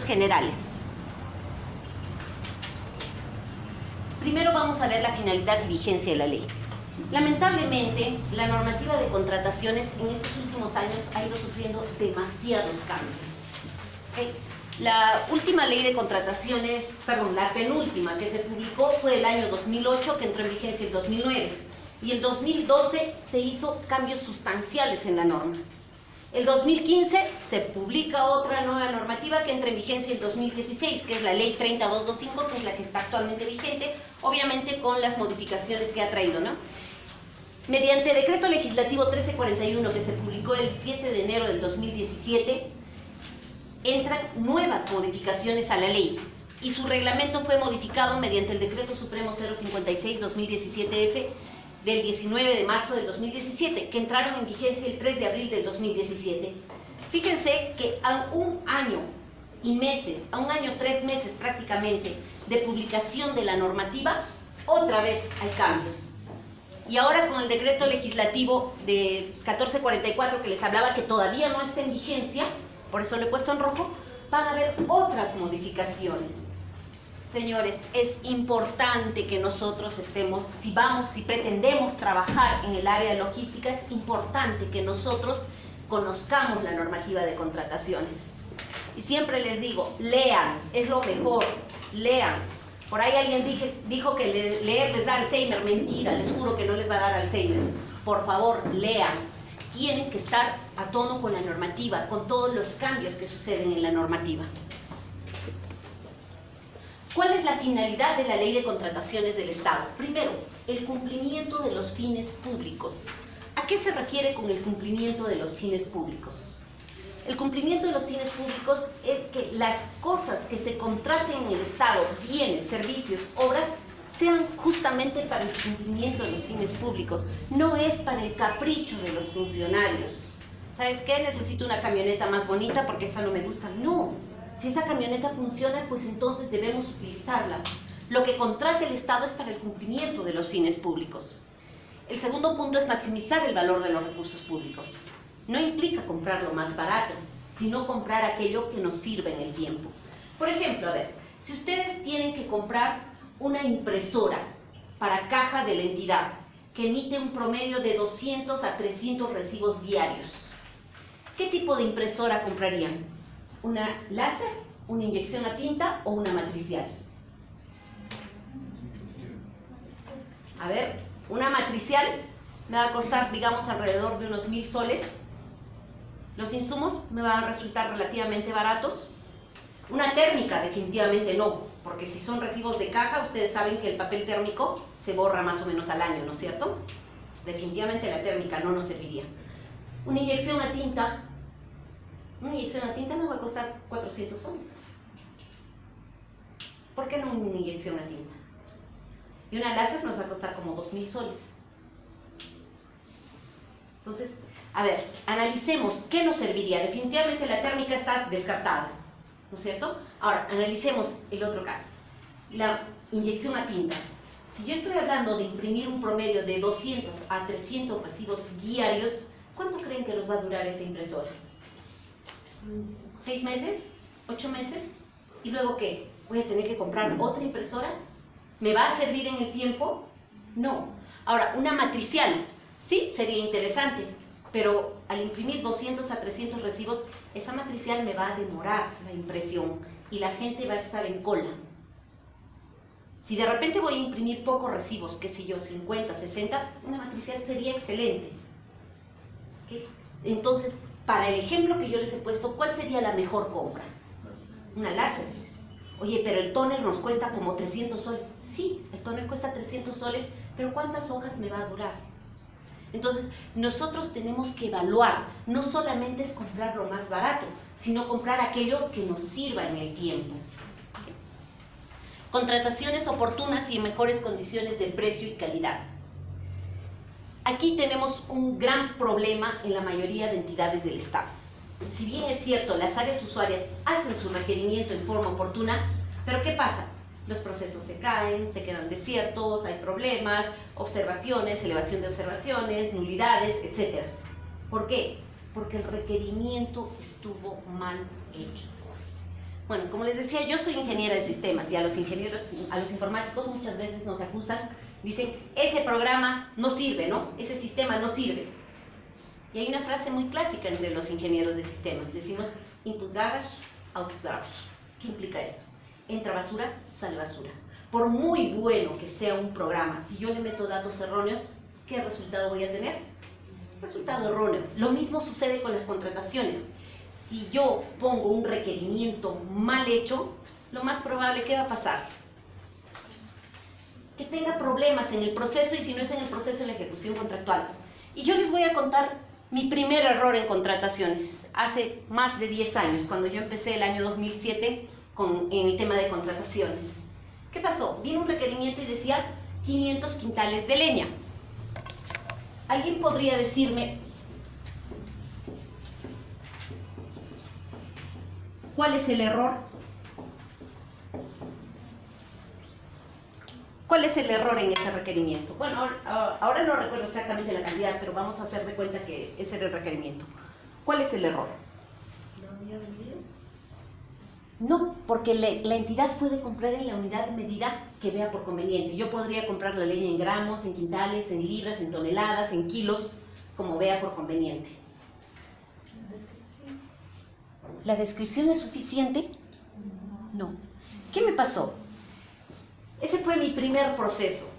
generales. Primero vamos a ver la finalidad y vigencia de la ley. Lamentablemente, la normativa de contrataciones en estos últimos años ha ido sufriendo demasiados cambios. ¿Okay? La última ley de contrataciones, perdón, la penúltima que se publicó fue del año 2008, que entró en vigencia el 2009. Y el 2012 se hizo cambios sustanciales en la norma. El 2015 se publica otra nueva normativa que entra en vigencia el 2016, que es la ley 30225, que es la que está actualmente vigente, obviamente con las modificaciones que ha traído, ¿no? Mediante decreto legislativo 1341, que se publicó el 7 de enero del 2017, entran nuevas modificaciones a la ley y su reglamento fue modificado mediante el decreto supremo 056-2017F del 19 de marzo del 2017, que entraron en vigencia el 3 de abril del 2017. Fíjense que a un año y meses, a un año 3 meses prácticamente de publicación de la normativa, otra vez hay cambios. Y ahora con el decreto legislativo de 1444 que les hablaba, que todavía no está en vigencia, por eso lo he puesto en rojo, van a haber otras modificaciones. Señores, es importante que nosotros estemos, si pretendemos trabajar en el área de logística, es importante que nosotros conozcamos la normativa de contrataciones. Y siempre les digo, lean, es lo mejor, lean. Por ahí alguien dijo que leer les da Alzheimer. Mentira, les juro que no les va a dar Alzheimer. Por favor, lean. Tienen que estar a tono con la normativa, con todos los cambios que suceden en la normativa. ¿Cuál es la finalidad de la Ley de Contrataciones del Estado? Primero, el cumplimiento de los fines públicos. ¿A qué se refiere con el cumplimiento de los fines públicos? El cumplimiento de los fines públicos es que las cosas que se contraten en el Estado, bienes, servicios, obras, sean justamente para el cumplimiento de los fines públicos. No es para el capricho de los funcionarios. ¿Sabes qué? Necesito una camioneta más bonita porque esa no me gusta. No. Si esa camioneta funciona, pues entonces debemos utilizarla. Lo que contrata el Estado es para el cumplimiento de los fines públicos. El segundo punto es maximizar el valor de los recursos públicos. No implica comprar lo más barato, sino comprar aquello que nos sirve en el tiempo. Por ejemplo, a ver, si ustedes tienen que comprar una impresora para caja de la entidad que emite un promedio de 200 a 300 recibos diarios, ¿qué tipo de impresora comprarían? ¿Una láser, una inyección a tinta o una matricial? A ver, una matricial me va a costar, digamos, alrededor de unos 1000 soles. Los insumos me van a resultar relativamente baratos. Una térmica, definitivamente no, porque si son recibos de caja, ustedes saben que el papel térmico se borra más o menos al año, ¿no es cierto? Definitivamente la térmica no nos serviría. Una inyección a tinta me va a costar 400 soles. ¿Por qué no una inyección a tinta? Y una láser nos va a costar como 2000 soles. Entonces, a ver, analicemos qué nos serviría. Definitivamente la térmica está descartada, ¿no es cierto? Ahora, analicemos el otro caso, la inyección a tinta. Si yo estoy hablando de imprimir un promedio de 200 a 300 recibos diarios, ¿cuánto creen que nos va a durar esa impresora? ¿6 meses? ¿8 meses? ¿Y luego qué? ¿Voy a tener que comprar otra impresora? ¿Me va a servir en el tiempo? No. Ahora, una matricial, sí, sería interesante, pero al imprimir 200 a 300 recibos, esa matricial me va a demorar la impresión y la gente va a estar en cola. Si de repente voy a imprimir pocos recibos, qué sé yo, 50, 60, una matricial sería excelente. ¿Okay? Entonces, para el ejemplo que yo les he puesto, ¿cuál sería la mejor compra? Una láser. Oye, pero el tóner nos cuesta como 300 soles. Sí, el tóner cuesta 300 soles, pero ¿cuántas hojas me va a durar? Entonces, nosotros tenemos que evaluar, no solamente es comprar lo más barato, sino comprar aquello que nos sirva en el tiempo. Contrataciones oportunas y en mejores condiciones de precio y calidad. Aquí tenemos un gran problema en la mayoría de entidades del Estado. Si bien es cierto, las áreas usuarias hacen su requerimiento en forma oportuna, pero ¿qué pasa? Los procesos se caen, se quedan desiertos, hay problemas, observaciones, elevación de observaciones, nulidades, etc. ¿Por qué? Porque el requerimiento estuvo mal hecho. Bueno, como les decía, yo soy ingeniera de sistemas y a los ingenieros, a los informáticos muchas veces nos acusan, dicen, ese programa no sirve, ¿no? Ese sistema no sirve. Y hay una frase muy clásica entre los ingenieros de sistemas. Decimos, input garbage, output garbage. ¿Qué implica esto? Entra basura, sale basura. Por muy bueno que sea un programa, si yo le meto datos erróneos, ¿qué resultado voy a tener? Resultado erróneo. Lo mismo sucede con las contrataciones. Si yo pongo un requerimiento mal hecho, lo más probable que va a pasar, que tenga problemas en el proceso, y si no es en el proceso, en la ejecución contractual. Y yo les voy a contar mi primer error en contrataciones, hace más de 10 años, cuando yo empecé el año 2007 en el tema de contrataciones. ¿Qué pasó? Vino un requerimiento y decía 500 quintales de leña. ¿Alguien podría decirme cuál es el error? ¿Cuál es el error en ese requerimiento? Bueno, ahora no recuerdo exactamente la cantidad, pero vamos a hacer de cuenta que ese era el requerimiento. ¿Cuál es el error? ¿La unidad de medida? No, porque la entidad puede comprar en la unidad de medida que vea por conveniente. Yo podría comprar la leña en gramos, en quintales, en libras, en toneladas, en kilos, como vea por conveniente. ¿La descripción? ¿La descripción es suficiente? No. ¿Qué me pasó? Ese fue mi primer proceso.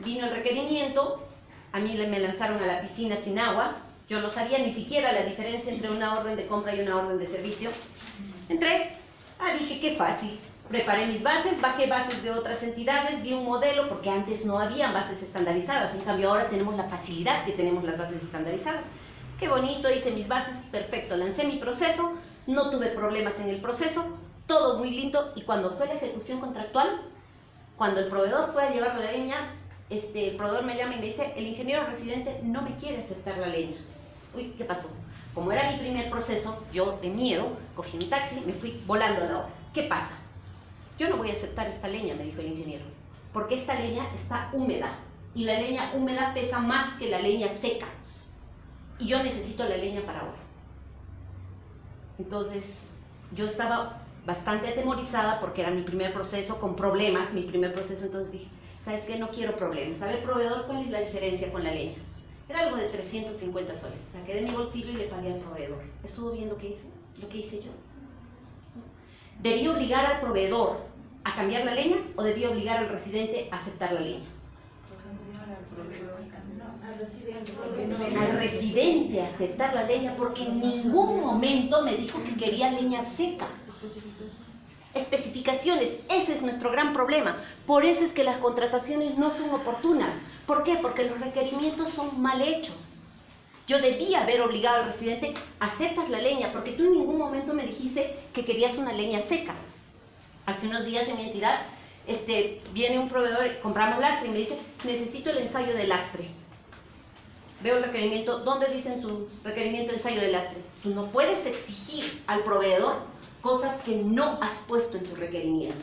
Vino el requerimiento, a mí me lanzaron a la piscina sin agua, yo no sabía ni siquiera la diferencia entre una orden de compra y una orden de servicio. Entré, dije qué fácil, preparé mis bases, bajé bases de otras entidades, vi un modelo, porque antes no había bases estandarizadas, en cambio ahora tenemos la facilidad que tenemos las bases estandarizadas. Qué bonito, hice mis bases, perfecto, lancé mi proceso, no tuve problemas en el proceso, todo muy lindo, y cuando fue la ejecución contractual, cuando el proveedor fue a llevar la leña, el proveedor me llama y me dice, el ingeniero residente no me quiere aceptar la leña. Uy, ¿qué pasó? Como era mi primer proceso, yo de miedo, cogí un taxi, me fui volando a la obra. ¿Qué pasa? Yo no voy a aceptar esta leña, me dijo el ingeniero, porque esta leña está húmeda, y la leña húmeda pesa más que la leña seca, y yo necesito la leña para ahora. Entonces, yo estaba bastante atemorizada porque era mi primer proceso con problemas, entonces dije, ¿sabes qué? No quiero problemas. ¿Sabe el proveedor cuál es la diferencia con la leña? Era algo de 350 soles. Saqué de mi bolsillo y le pagué al proveedor. ¿Estuvo bien lo que hice yo? ¿Debí obligar al proveedor a cambiar la leña o debí obligar al residente a aceptar la leña? Al residente a aceptar la leña, porque en ningún momento me dijo que quería leña seca. Especificaciones, ese es nuestro gran problema. Por eso es que las contrataciones no son oportunas. ¿Por qué? Porque los requerimientos son mal hechos. Yo debía haber obligado al residente, aceptas la leña, porque tú en ningún momento me dijiste que querías una leña seca. Hace unos días en mi entidad, viene un proveedor, compramos lastre y me dice, necesito el ensayo de lastre. Veo el requerimiento, ¿dónde dice en tu requerimiento de ensayo de lastre? Tú no puedes exigir al proveedor cosas que no has puesto en tu requerimiento.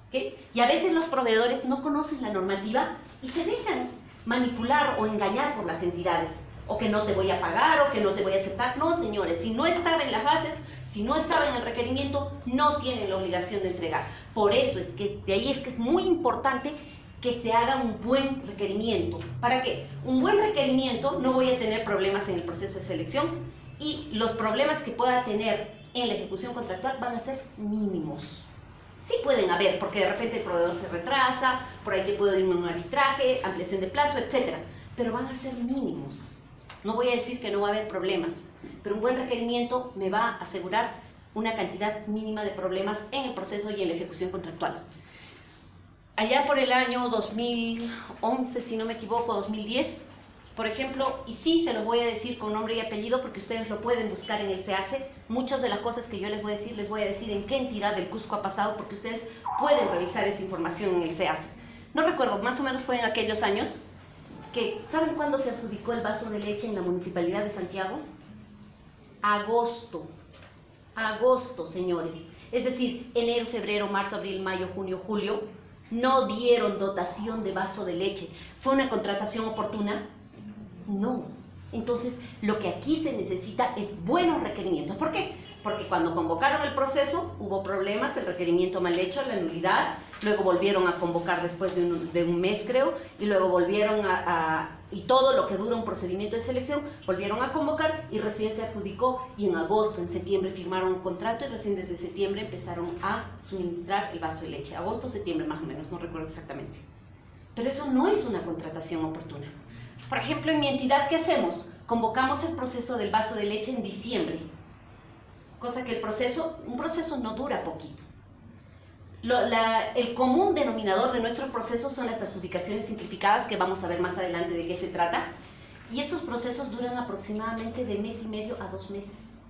¿Okay? Y a veces los proveedores no conocen la normativa y se dejan manipular o engañar por las entidades. O que no te voy a pagar, o que no te voy a aceptar. No, señores, si no estaba en las bases, si no estaba en el requerimiento, no tienen la obligación de entregar. Por eso es que de ahí es que es muy importante que se haga un buen requerimiento. ¿Para qué? Un buen requerimiento, no voy a tener problemas en el proceso de selección, y los problemas que pueda tener en la ejecución contractual van a ser mínimos. Sí pueden haber, porque de repente el proveedor se retrasa, por ahí te puede ir un arbitraje, ampliación de plazo, etc. Pero van a ser mínimos. No voy a decir que no va a haber problemas, pero un buen requerimiento me va a asegurar una cantidad mínima de problemas en el proceso y en la ejecución contractual. Allá por el año 2011, si no me equivoco, 2010, por ejemplo, y sí se lo voy a decir con nombre y apellido porque ustedes lo pueden buscar en el SEACE, muchas de las cosas que yo les voy a decir en qué entidad del Cusco ha pasado, porque ustedes pueden revisar esa información en el SEACE. No recuerdo, más o menos fue en aquellos años que, ¿saben cuándo se adjudicó el vaso de leche en la Municipalidad de Santiago? Agosto, señores. Es decir, enero, febrero, marzo, abril, mayo, junio, julio, no dieron dotación de vaso de leche. ¿Fue una contratación oportuna? No. Entonces, lo que aquí se necesita es buenos requerimientos. ¿Por qué? Porque cuando convocaron el proceso hubo problemas, el requerimiento mal hecho, la nulidad, luego volvieron a convocar después de un mes, creo, y luego volvieron y todo lo que dura un procedimiento de selección, volvieron a convocar y recién se adjudicó, y en agosto, en septiembre firmaron un contrato y recién desde septiembre empezaron a suministrar el vaso de leche. Agosto, septiembre más o menos, no recuerdo exactamente. Pero eso no es una contratación oportuna. Por ejemplo, en mi entidad, ¿qué hacemos? Convocamos el proceso del vaso de leche en diciembre, cosa que un proceso no dura poquito. El común denominador de nuestros procesos son las adjudicaciones simplificadas, que vamos a ver más adelante de qué se trata, y estos procesos duran aproximadamente de mes y medio a 2 meses.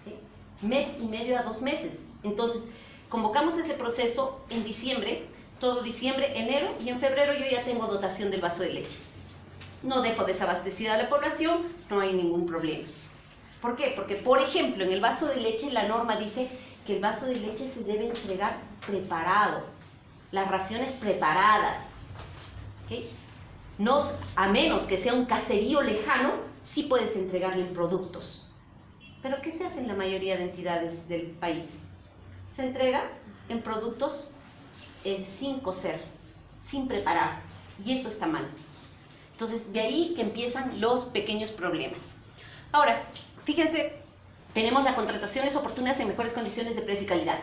¿Sí? Mes y medio a 2 meses. Entonces, convocamos ese proceso en diciembre, todo diciembre, enero, y en febrero yo ya tengo dotación del vaso de leche. No dejo desabastecida a la población, no hay ningún problema. ¿Por qué? Porque, por ejemplo, en el vaso de leche la norma dice que el vaso de leche se debe entregar preparado, las raciones preparadas. ¿Okay? No, a menos que sea un caserío lejano, sí puedes entregarle en productos. ¿Pero qué se hace en la mayoría de entidades del país? Se entrega en productos sin cocer, sin preparar, y eso está mal. Entonces, de ahí que empiezan los pequeños problemas. Ahora, fíjense, tenemos las contrataciones oportunas en mejores condiciones de precio y calidad.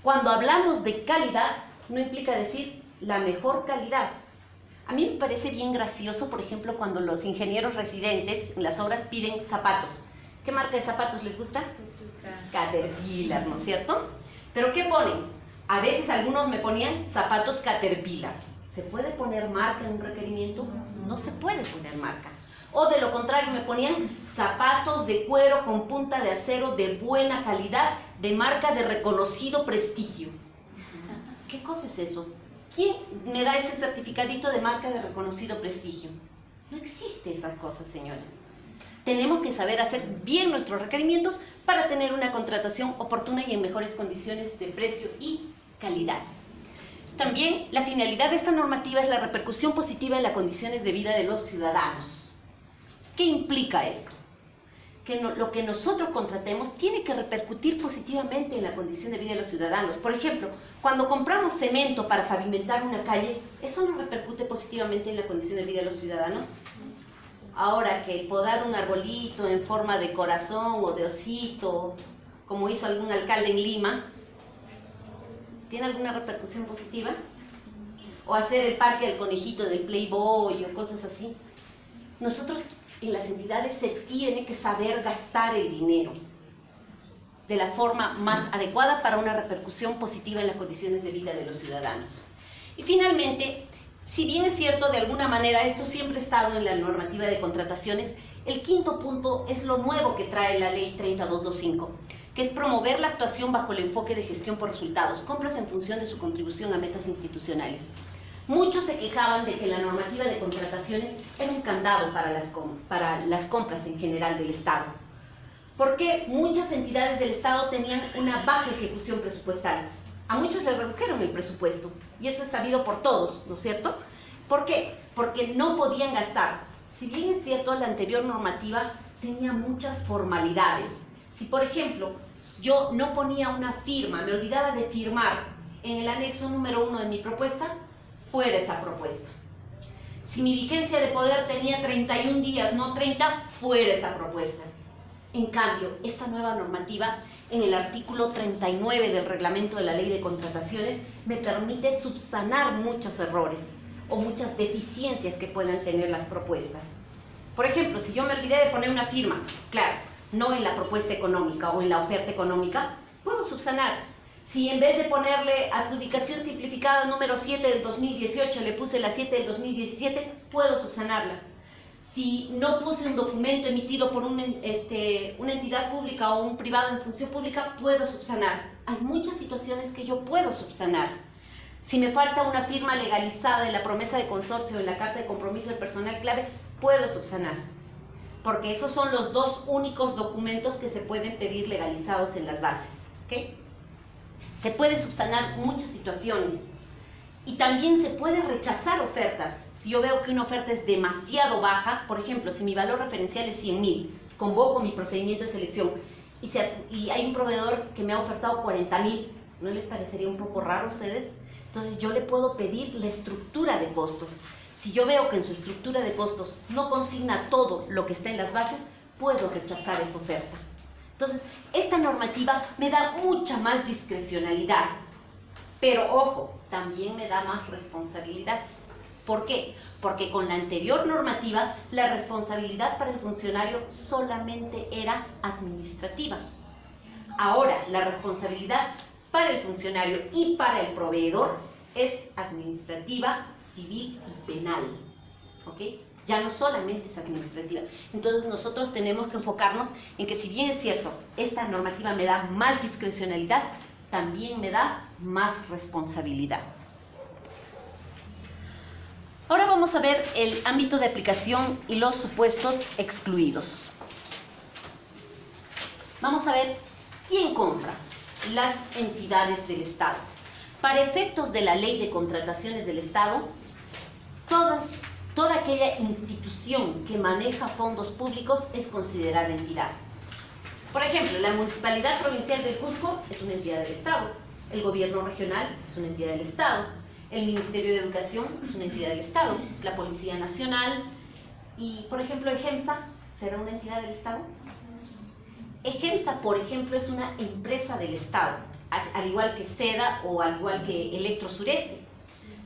Cuando hablamos de calidad, no implica decir la mejor calidad. A mí me parece bien gracioso, por ejemplo, cuando los ingenieros residentes en las obras piden zapatos. ¿Qué marca de zapatos les gusta? Caterpillar, ¿no es cierto? ¿Pero qué ponen? A veces algunos me ponían zapatos Caterpillar. ¿Se puede poner marca en un requerimiento? No se puede poner marca. O de lo contrario, me ponían zapatos de cuero con punta de acero de buena calidad, de marca de reconocido prestigio. ¿Qué cosa es eso? ¿Quién me da ese certificadito de marca de reconocido prestigio? No existe esas cosas, señores. Tenemos que saber hacer bien nuestros requerimientos para tener una contratación oportuna y en mejores condiciones de precio y calidad. También la finalidad de esta normativa es la repercusión positiva en las condiciones de vida de los ciudadanos. ¿Qué implica esto? Que lo que nosotros contratemos tiene que repercutir positivamente en la condición de vida de los ciudadanos. Por ejemplo, cuando compramos cemento para pavimentar una calle, ¿eso no repercute positivamente en la condición de vida de los ciudadanos? Ahora que podar un arbolito en forma de corazón o de osito, como hizo algún alcalde en Lima, ¿tiene alguna repercusión positiva? O hacer el parque del conejito del Playboy o cosas así. Nosotros en las entidades se tiene que saber gastar el dinero de la forma más adecuada para una repercusión positiva en las condiciones de vida de los ciudadanos. Y finalmente, si bien es cierto, de alguna manera esto siempre ha estado en la normativa de contrataciones, el quinto punto es lo nuevo que trae la ley 30225, que es promover la actuación bajo el enfoque de gestión por resultados, compras en función de su contribución a metas institucionales. Muchos se quejaban de que la normativa de contrataciones era un candado para las compras en general del Estado, porque muchas entidades del Estado tenían una baja ejecución presupuestal. A muchos les redujeron el presupuesto, y eso es sabido por todos, ¿no es cierto? ¿Por qué? Porque no podían gastar. Si bien es cierto, la anterior normativa tenía muchas formalidades. Si, por ejemplo, yo no ponía una firma, me olvidaba de firmar en el anexo número 1 de mi propuesta, fuera esa propuesta. Si mi vigencia de poder tenía 31 días, no 30, fuera esa propuesta. En cambio, esta nueva normativa, en el artículo 39 del reglamento de la ley de contrataciones, me permite subsanar muchos errores o muchas deficiencias que puedan tener las propuestas. Por ejemplo, si yo me olvidé de poner una firma, claro, no en la propuesta económica o en la oferta económica, puedo subsanar. Si en vez de ponerle adjudicación simplificada número 7 del 2018, le puse la 7 del 2017, puedo subsanarla. Si no puse un documento emitido por una entidad pública o un privado en función pública, puedo subsanar. Hay muchas situaciones que yo puedo subsanar. Si me falta una firma legalizada en la promesa de consorcio o en la carta de compromiso del personal clave, puedo subsanar. Porque esos son los dos únicos documentos que se pueden pedir legalizados en las bases. ¿Okay? Se puede subsanar muchas situaciones y también se puede rechazar ofertas. Si yo veo que una oferta es demasiado baja, por ejemplo, si mi valor referencial es 100.000, convoco mi procedimiento de selección y hay un proveedor que me ha ofertado 40.000, ¿no les parecería un poco raro a ustedes? Entonces yo le puedo pedir la estructura de costos. Si yo veo que en su estructura de costos no consigna todo lo que está en las bases, puedo rechazar esa oferta. Entonces, esta normativa me da mucha más discrecionalidad, pero ojo, también me da más responsabilidad. ¿Por qué? Porque con la anterior normativa, la responsabilidad para el funcionario solamente era administrativa. Ahora, la responsabilidad para el funcionario y para el proveedor es administrativa, civil y penal. ¿Ok? Ya no solamente es administrativa. Entonces nosotros tenemos que enfocarnos en que, si bien es cierto, esta normativa me da más discrecionalidad, también me da más responsabilidad. Ahora vamos a ver el ámbito de aplicación y los supuestos excluidos. Vamos a ver quién compra. Las entidades del Estado. Para efectos de la Ley de Contrataciones del Estado, toda aquella institución que maneja fondos públicos es considerada entidad. Por ejemplo, la Municipalidad Provincial del Cusco es una entidad del Estado, el Gobierno Regional es una entidad del Estado, el Ministerio de Educación es una entidad del Estado, la Policía Nacional y, por ejemplo, EGEMSA, ¿será una entidad del Estado? EGEMSA, por ejemplo, es una empresa del Estado, al igual que SEDA o al igual que Electro Sureste.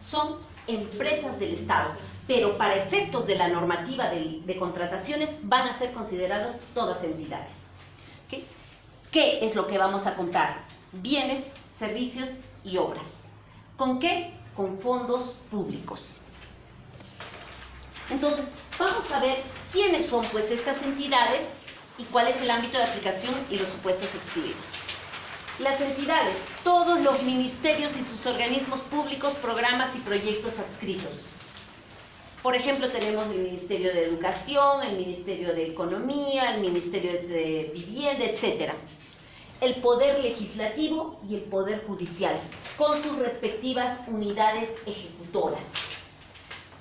Son empresas del Estado, pero para efectos de la normativa de contrataciones van a ser consideradas todas entidades. ¿Okay? ¿Qué es lo que vamos a comprar? Bienes, servicios y obras. ¿Con qué? Con fondos públicos. Entonces, vamos a ver quiénes son pues estas entidades y cuál es el ámbito de aplicación y los supuestos excluidos. Las entidades, todos los ministerios y sus organismos públicos, programas y proyectos adscritos. Por ejemplo, tenemos el Ministerio de Educación, el Ministerio de Economía, el Ministerio de Vivienda, etc. El Poder Legislativo y el Poder Judicial, con sus respectivas unidades ejecutoras.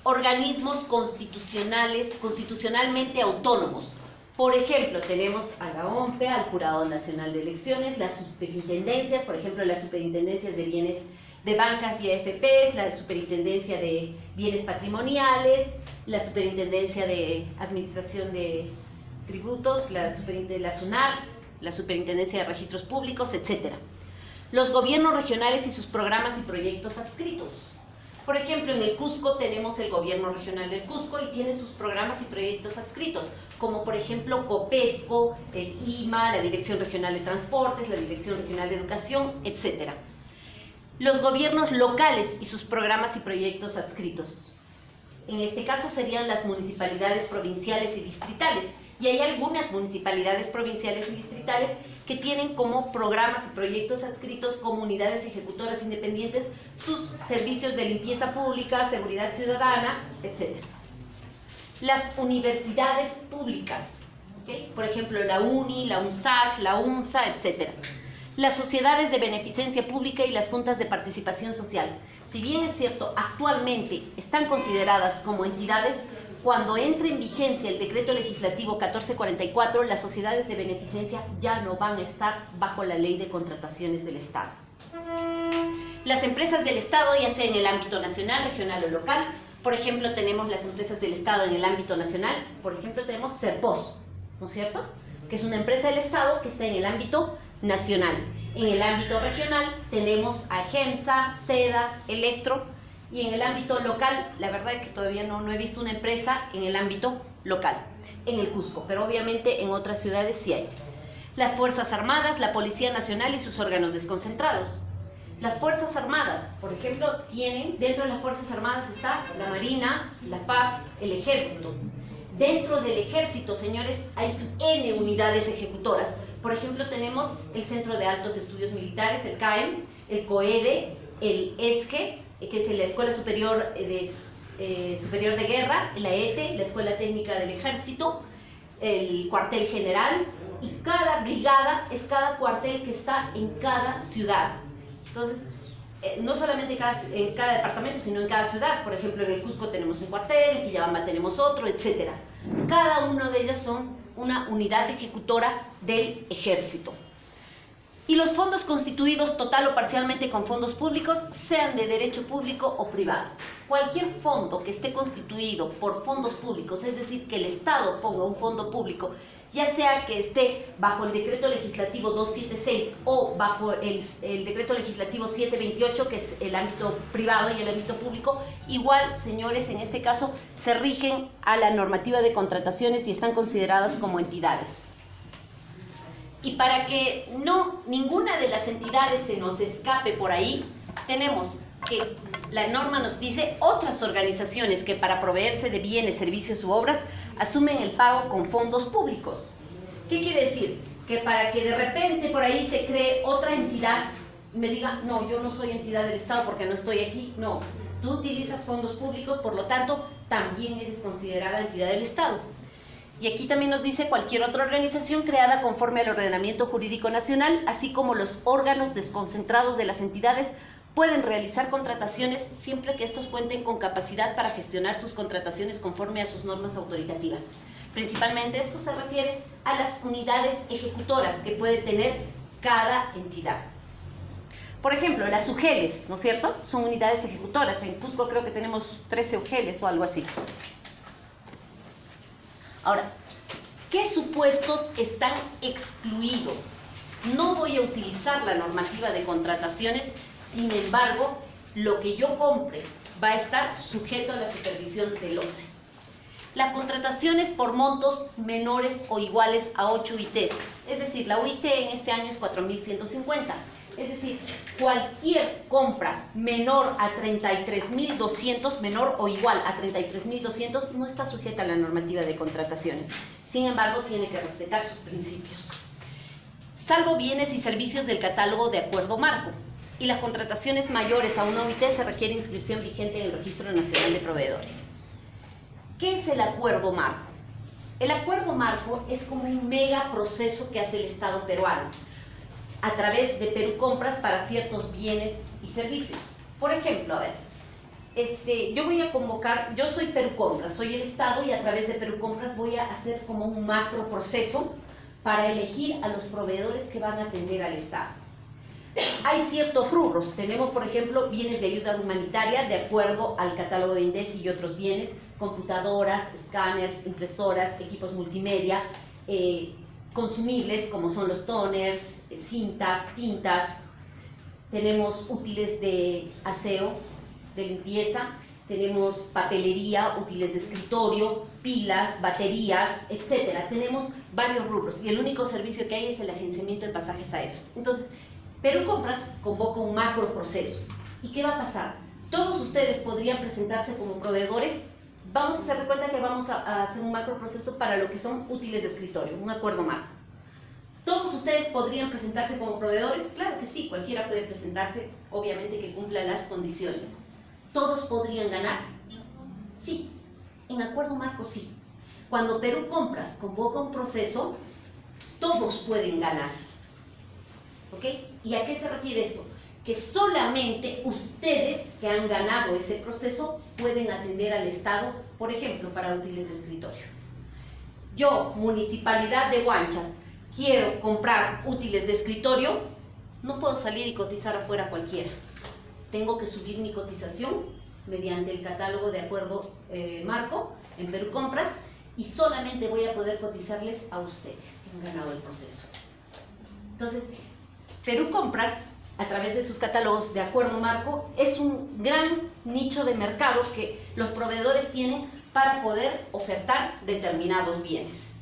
Organismos constitucionalmente autónomos. Por ejemplo, tenemos a la OMPE, al Jurado Nacional de Elecciones, las superintendencias, por ejemplo, las superintendencias de bienes de bancas y AFPs, la superintendencia de bienes patrimoniales, la superintendencia de administración de tributos, la SUNAT, la superintendencia de registros públicos, etc. Los gobiernos regionales y sus programas y proyectos adscritos. Por ejemplo, en el Cusco tenemos el Gobierno Regional del Cusco y tiene sus programas y proyectos adscritos, como por ejemplo COPESCO, el IMA, la Dirección Regional de Transportes, la Dirección Regional de Educación, etc. Los gobiernos locales y sus programas y proyectos adscritos. En este caso serían las municipalidades provinciales y distritales, y hay algunas municipalidades provinciales y distritales que tienen como programas y proyectos adscritos como unidades ejecutoras independientes sus servicios de limpieza pública, seguridad ciudadana, etc. Las universidades públicas, ¿okay? Por ejemplo, la UNI, la UNSAC, la UNSA, etc. Las sociedades de beneficencia pública y las juntas de participación social. Si bien es cierto, actualmente están consideradas como entidades, cuando entre en vigencia el decreto legislativo 1444, las sociedades de beneficencia ya no van a estar bajo la ley de contrataciones del Estado. Las empresas del Estado, ya sea en el ámbito nacional, regional o local, por ejemplo, tenemos las empresas del Estado en el ámbito nacional, por ejemplo, tenemos Serpos, ¿no es cierto? Que es una empresa del Estado que está en el ámbito nacional. En el ámbito regional tenemos a EGEMSA, SEDA, Electro, y en el ámbito local, la verdad es que todavía no he visto una empresa en el ámbito local, en el Cusco, pero obviamente en otras ciudades sí hay. Las Fuerzas Armadas, la Policía Nacional y sus órganos desconcentrados. Las Fuerzas Armadas, por ejemplo, dentro de las Fuerzas Armadas está la Marina, la FARC, el Ejército. Dentro del Ejército, señores, hay N unidades ejecutoras. Por ejemplo, tenemos el Centro de Altos Estudios Militares, el CAEM, el COEDE, el ESGE, que es la Escuela Superior de Guerra, la ETE, la Escuela Técnica del Ejército, el Cuartel General, y cada brigada es cada cuartel que está en cada ciudad. Entonces, no solamente en cada departamento, sino en cada ciudad. Por ejemplo, en el Cusco tenemos un cuartel, en Quillabamba tenemos otro, etc. Cada uno de ellos son una unidad ejecutora del ejército. Y los fondos constituidos total o parcialmente con fondos públicos, sean de derecho público o privado. Cualquier fondo que esté constituido por fondos públicos, es decir, que el Estado ponga un fondo público, ya sea que esté bajo el decreto legislativo 276 o bajo el decreto legislativo 728, que es el ámbito privado y el ámbito público, igual, señores, en este caso se rigen a la normativa de contrataciones y están consideradas como entidades. Y para que ninguna de las entidades se nos escape por ahí, tenemos que la norma nos dice otras organizaciones que para proveerse de bienes, servicios u obras asumen el pago con fondos públicos. ¿Qué quiere decir? Que para que de repente por ahí se cree otra entidad y me diga, no, yo no soy entidad del Estado porque no estoy aquí. No, tú utilizas fondos públicos, por lo tanto, también eres considerada entidad del Estado. Y aquí también nos dice cualquier otra organización creada conforme al ordenamiento jurídico nacional, así como los órganos desconcentrados de las entidades pueden realizar contrataciones siempre que estos cuenten con capacidad para gestionar sus contrataciones conforme a sus normas autoritativas. Principalmente esto se refiere a las unidades ejecutoras que puede tener cada entidad. Por ejemplo, las UGELES, ¿no es cierto? Son unidades ejecutoras. En Cusco creo que tenemos 13 UGELES o algo así. Ahora, ¿qué supuestos están excluidos? No voy a utilizar la normativa de contrataciones, sin embargo, lo que yo compre va a estar sujeto a la supervisión del OCE. La contratación es por montos menores o iguales a 8 UITs, es decir, la UIT en este año es 4.150. Es decir, cualquier compra menor a 33.200, menor o igual a 33.200, no está sujeta a la normativa de contrataciones. Sin embargo, tiene que respetar sus principios. Salvo bienes y servicios del catálogo de acuerdo marco. Y las contrataciones mayores a una OIT se requiere inscripción vigente en el Registro Nacional de Proveedores. ¿Qué es el acuerdo marco? El acuerdo marco es como un mega proceso que hace el Estado peruano a través de Perú Compras para ciertos bienes y servicios. Por ejemplo, a ver, yo voy a convocar, yo soy Perú Compras, soy el Estado y a través de Perú Compras voy a hacer como un macro proceso para elegir a los proveedores que van a atender al Estado. Hay ciertos rubros, tenemos por ejemplo bienes de ayuda humanitaria de acuerdo al catálogo de INDECI y otros bienes, computadoras, escáneres, impresoras, equipos multimedia, consumibles como son los toners, cintas, tintas, tenemos útiles de aseo, de limpieza, tenemos papelería, útiles de escritorio, pilas, baterías, etcétera. Tenemos varios rubros y el único servicio que hay es el agenciamiento de pasajes aéreos. Entonces, Perú Compras convoca un macro proceso. ¿Y qué va a pasar? Todos ustedes podrían presentarse como proveedores. Vamos a hacer de cuenta que vamos a hacer un macro proceso para lo que son útiles de escritorio, un acuerdo marco. ¿Todos ustedes podrían presentarse como proveedores? Claro que sí, cualquiera puede presentarse, obviamente que cumpla las condiciones. ¿Todos podrían ganar? Sí, en acuerdo marco sí. Cuando Perú Compras convoca un proceso, todos pueden ganar. ¿Ok? ¿Y a qué se refiere esto? Que solamente ustedes que han ganado ese proceso pueden atender al Estado, por ejemplo, para útiles de escritorio. Yo, Municipalidad de Huancha, quiero comprar útiles de escritorio, no puedo salir y cotizar afuera cualquiera. Tengo que subir mi cotización mediante el catálogo de acuerdo marco en Perú Compras y solamente voy a poder cotizarles a ustedes que han ganado el proceso. Entonces, Perú Compras, a través de sus catálogos de acuerdo marco, es un gran nicho de mercado que los proveedores tienen para poder ofertar determinados bienes.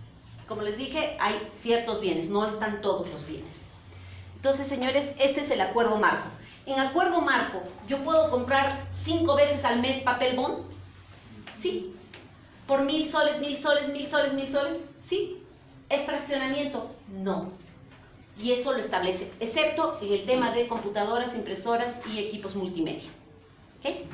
Como les dije, hay ciertos bienes, no están todos los bienes. Entonces, señores, este es el acuerdo marco. En acuerdo marco, ¿yo puedo comprar 5 veces al mes papel bond? Sí. ¿Por 1.000 soles, 1.000 soles, 1.000 soles, 1.000 soles? Sí. ¿Es fraccionamiento? No. Y eso lo establece, excepto en el tema de computadoras, impresoras y equipos multimedia. ¿Okay?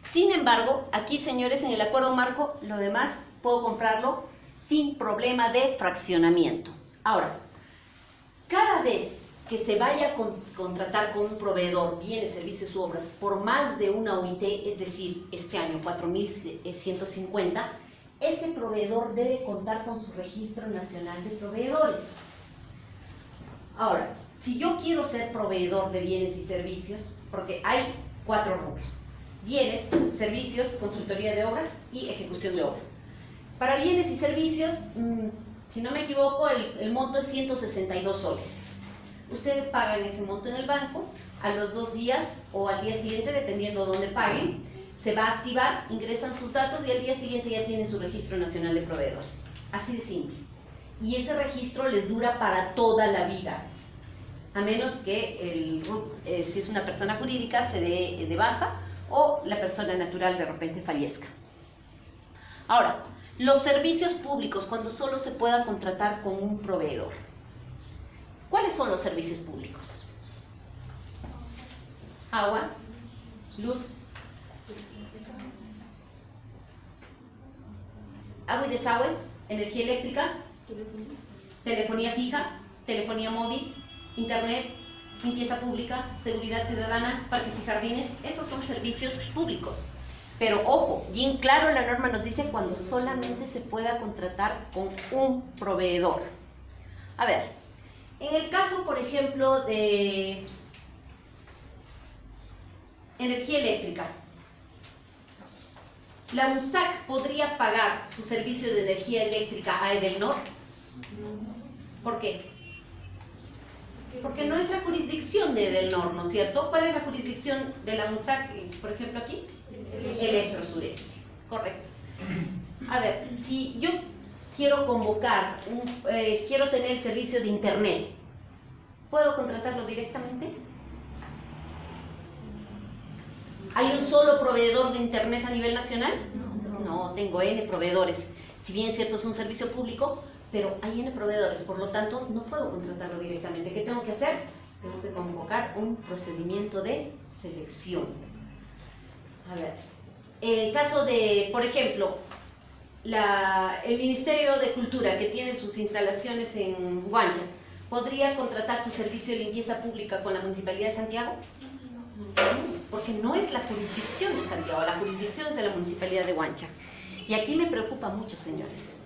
Sin embargo, aquí, señores, en el acuerdo marco, lo demás puedo comprarlo sin problema de fraccionamiento. Ahora, cada vez que se vaya a contratar con un proveedor, bienes, servicios u obras, por más de una OIT, es decir, este año 4.150, ese proveedor debe contar con su registro nacional de proveedores. Ahora, si yo quiero ser proveedor de bienes y servicios, porque hay 4 rubros: bienes, servicios, consultoría de obra y ejecución de obra. Para bienes y servicios, si no me equivoco, el monto es 162 soles. Ustedes pagan ese monto en el banco, a los 2 días o al día siguiente, dependiendo de dónde paguen, se va a activar, ingresan sus datos y al día siguiente ya tienen su registro nacional de proveedores. Así de simple. Y ese registro les dura para toda la vida, a menos que si es una persona jurídica se dé de baja o la persona natural de repente fallezca. Ahora, los servicios públicos, cuando solo se pueda contratar con un proveedor. ¿Cuáles son los servicios públicos? Agua, luz, agua y desagüe, energía eléctrica, telefonía fija, telefonía móvil, internet, limpieza pública, seguridad ciudadana, parques y jardines. Esos son servicios públicos. Pero ojo, bien claro, la norma nos dice cuando solamente se pueda contratar con un proveedor. A ver, en el caso, por ejemplo, de energía eléctrica, ¿la UNSAC podría pagar su servicio de energía eléctrica a Edelnor? ¿Por qué? Porque no es la jurisdicción de Edelnor, ¿no es cierto? ¿Cuál es la jurisdicción de la UNSAC, por ejemplo, aquí? Electrosureste, correcto. A ver, si yo quiero convocar, quiero tener el servicio de internet, ¿puedo contratarlo directamente? ¿Hay un solo proveedor de internet a nivel nacional? No, tengo N proveedores. Si bien es cierto, es un servicio público, pero hay N proveedores, por lo tanto, no puedo contratarlo directamente. ¿Qué tengo que hacer? Tengo que convocar un procedimiento de selección. A ver, el caso de, por ejemplo, el Ministerio de Cultura, que tiene sus instalaciones en Huancha, ¿podría contratar su servicio de limpieza pública con la Municipalidad de Santiago? Porque no es la jurisdicción de Santiago, la jurisdicción es de la Municipalidad de Huancha. Y aquí me preocupa mucho, señores.